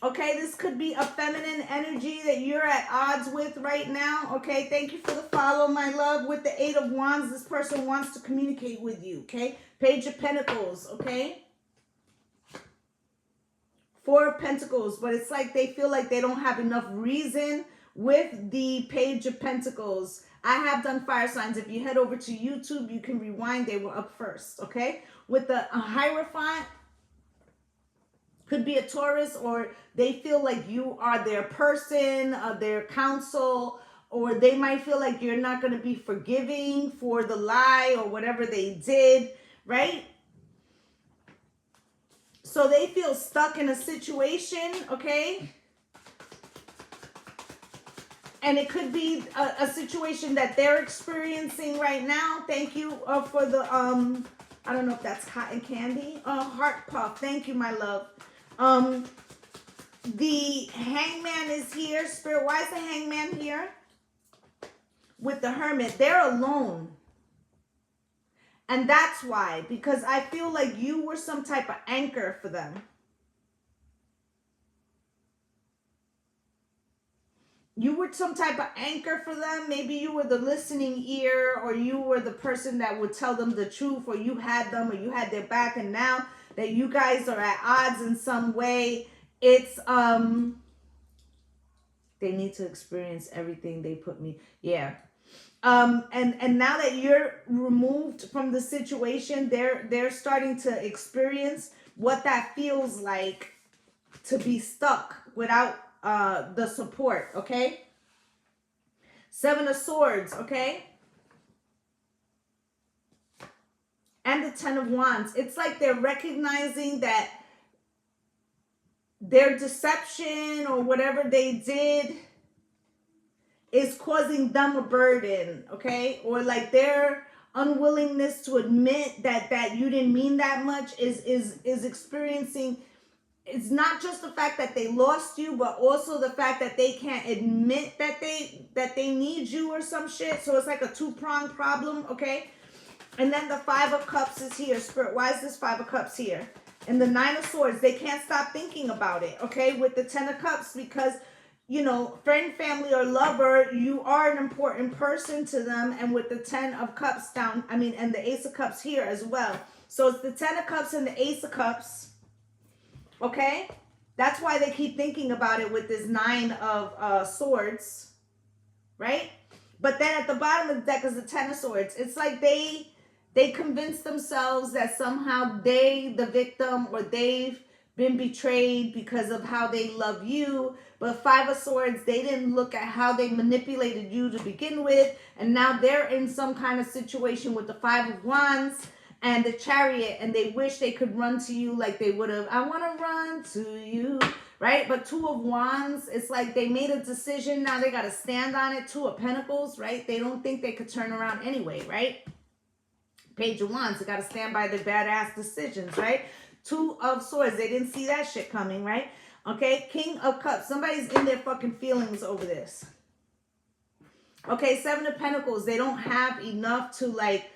Okay, this could be a feminine energy that you're at odds with right now. Okay, thank you for the follow, my love. With the Eight of Wands, this person wants to communicate with you, okay? Page of Pentacles, okay? Four of Pentacles, but it's like they feel like they don't have enough reason with the Page of Pentacles. I have done fire signs. If you head over to YouTube, you can rewind. They were up first, okay? With the Hierophant, could be a Taurus, or they feel like you are their person, their counsel, or they might feel like you're not going to be forgiving for the lie or whatever they did, right? So they feel stuck in a situation, okay? And it could be a situation that they're experiencing right now. Thank you for the, I don't know if that's cotton candy. Heart puff. Thank you, my love. The hangman is here. Spirit, why is the hangman here? With the hermit. They're alone. And that's why. Because I feel like you were some type of anchor for them. You were some type of anchor for them. Maybe you were the listening ear, or you were the person that would tell them the truth, or you had them, or you had their back. And now that you guys are at odds in some way, it's, they need to experience everything they put me. Yeah. And now that you're removed from the situation, they're starting to experience what that feels like to be stuck without the support, okay? 7 of Swords, okay? And the 10 of Wands. It's like they're recognizing that their deception or whatever they did is causing them a burden, okay? Or like their unwillingness to admit that you didn't mean that much is experiencing. It's not just the fact that they lost you, but also the fact that they can't admit that they need you or some shit. So it's like a two-pronged problem, okay? And then the 5 of Cups is here. Spirit, why is this 5 of Cups here? And the 9 of Swords, they can't stop thinking about it, okay? With the 10 of Cups, because, you know, friend, family, or lover, you are an important person to them. And with the 10 of Cups down, I mean, and the Ace of Cups here as well. So it's the 10 of Cups and the Ace of Cups, okay? That's why they keep thinking about it with this 9 of Swords, right? But then at the bottom of the deck is the 10 of Swords. It's like they convince themselves that somehow they, the victim, or they've been betrayed because of how they love you. But 5 of Swords, they didn't look at how they manipulated you to begin with. And now they're in some kind of situation with the 5 of Wands and the Chariot. And they wish they could run to you like they would have. I want to run to you, right? But 2 of Wands, it's like they made a decision. Now they got to stand on it. 2 of Pentacles, right? They don't think they could turn around anyway, right? Page of Wands, they got to stand by their badass decisions, right? 2 of Swords, they didn't see that shit coming, right? Okay, King of Cups, somebody's in their fucking feelings over this. Okay, 7 of Pentacles, they don't have enough to like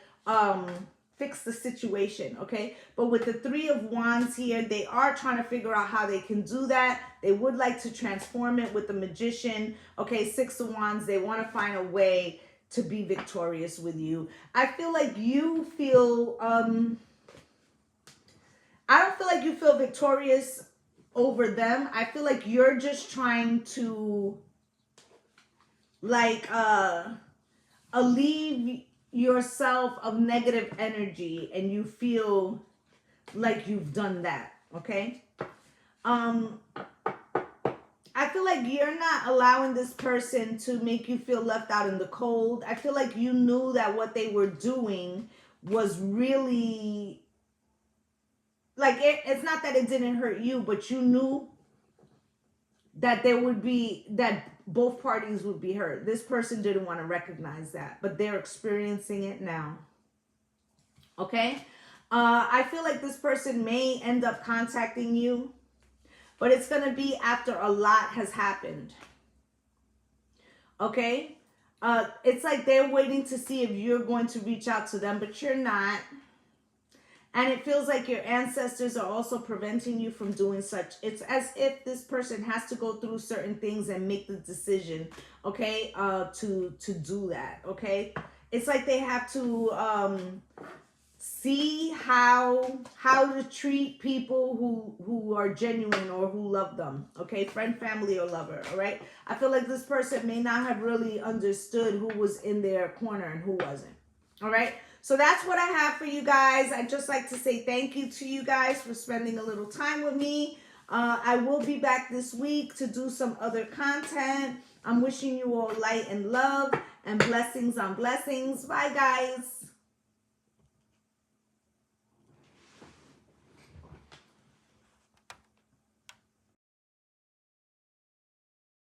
fix the situation, okay? But with the 3 of Wands here, they are trying to figure out how they can do that. They would like to transform it with the Magician. Okay, 6 of Wands, they want to find a way to be victorious with you. I feel like you feel, I don't feel like you feel victorious over them. I feel like you're just trying to, like, alleviate yourself of negative energy, and you feel like you've done that, okay? I feel like you're not allowing this person to make you feel left out in the cold. I feel like you knew that what they were doing was really, like, it's not that it didn't hurt you, but you knew that there would be, that both parties would be hurt. This person didn't want to recognize that, but they're experiencing it now. Okay? I feel like this person may end up contacting you, but it's going to be after a lot has happened. Okay? It's like they're waiting to see if you're going to reach out to them, but you're not. And it feels like your ancestors are also preventing you from doing such. It's as if this person has to go through certain things and make the decision, okay, to do that, okay? It's like they have to see how to treat people who are genuine or who love them, okay? Friend, family, or lover, all right? I feel like this person may not have really understood who was in their corner and who wasn't, all right? So that's what I have for you guys. I'd just like to say thank you to you guys for spending a little time with me. I will be back this week to do some other content. I'm wishing you all light and love and blessings on blessings. Bye, guys.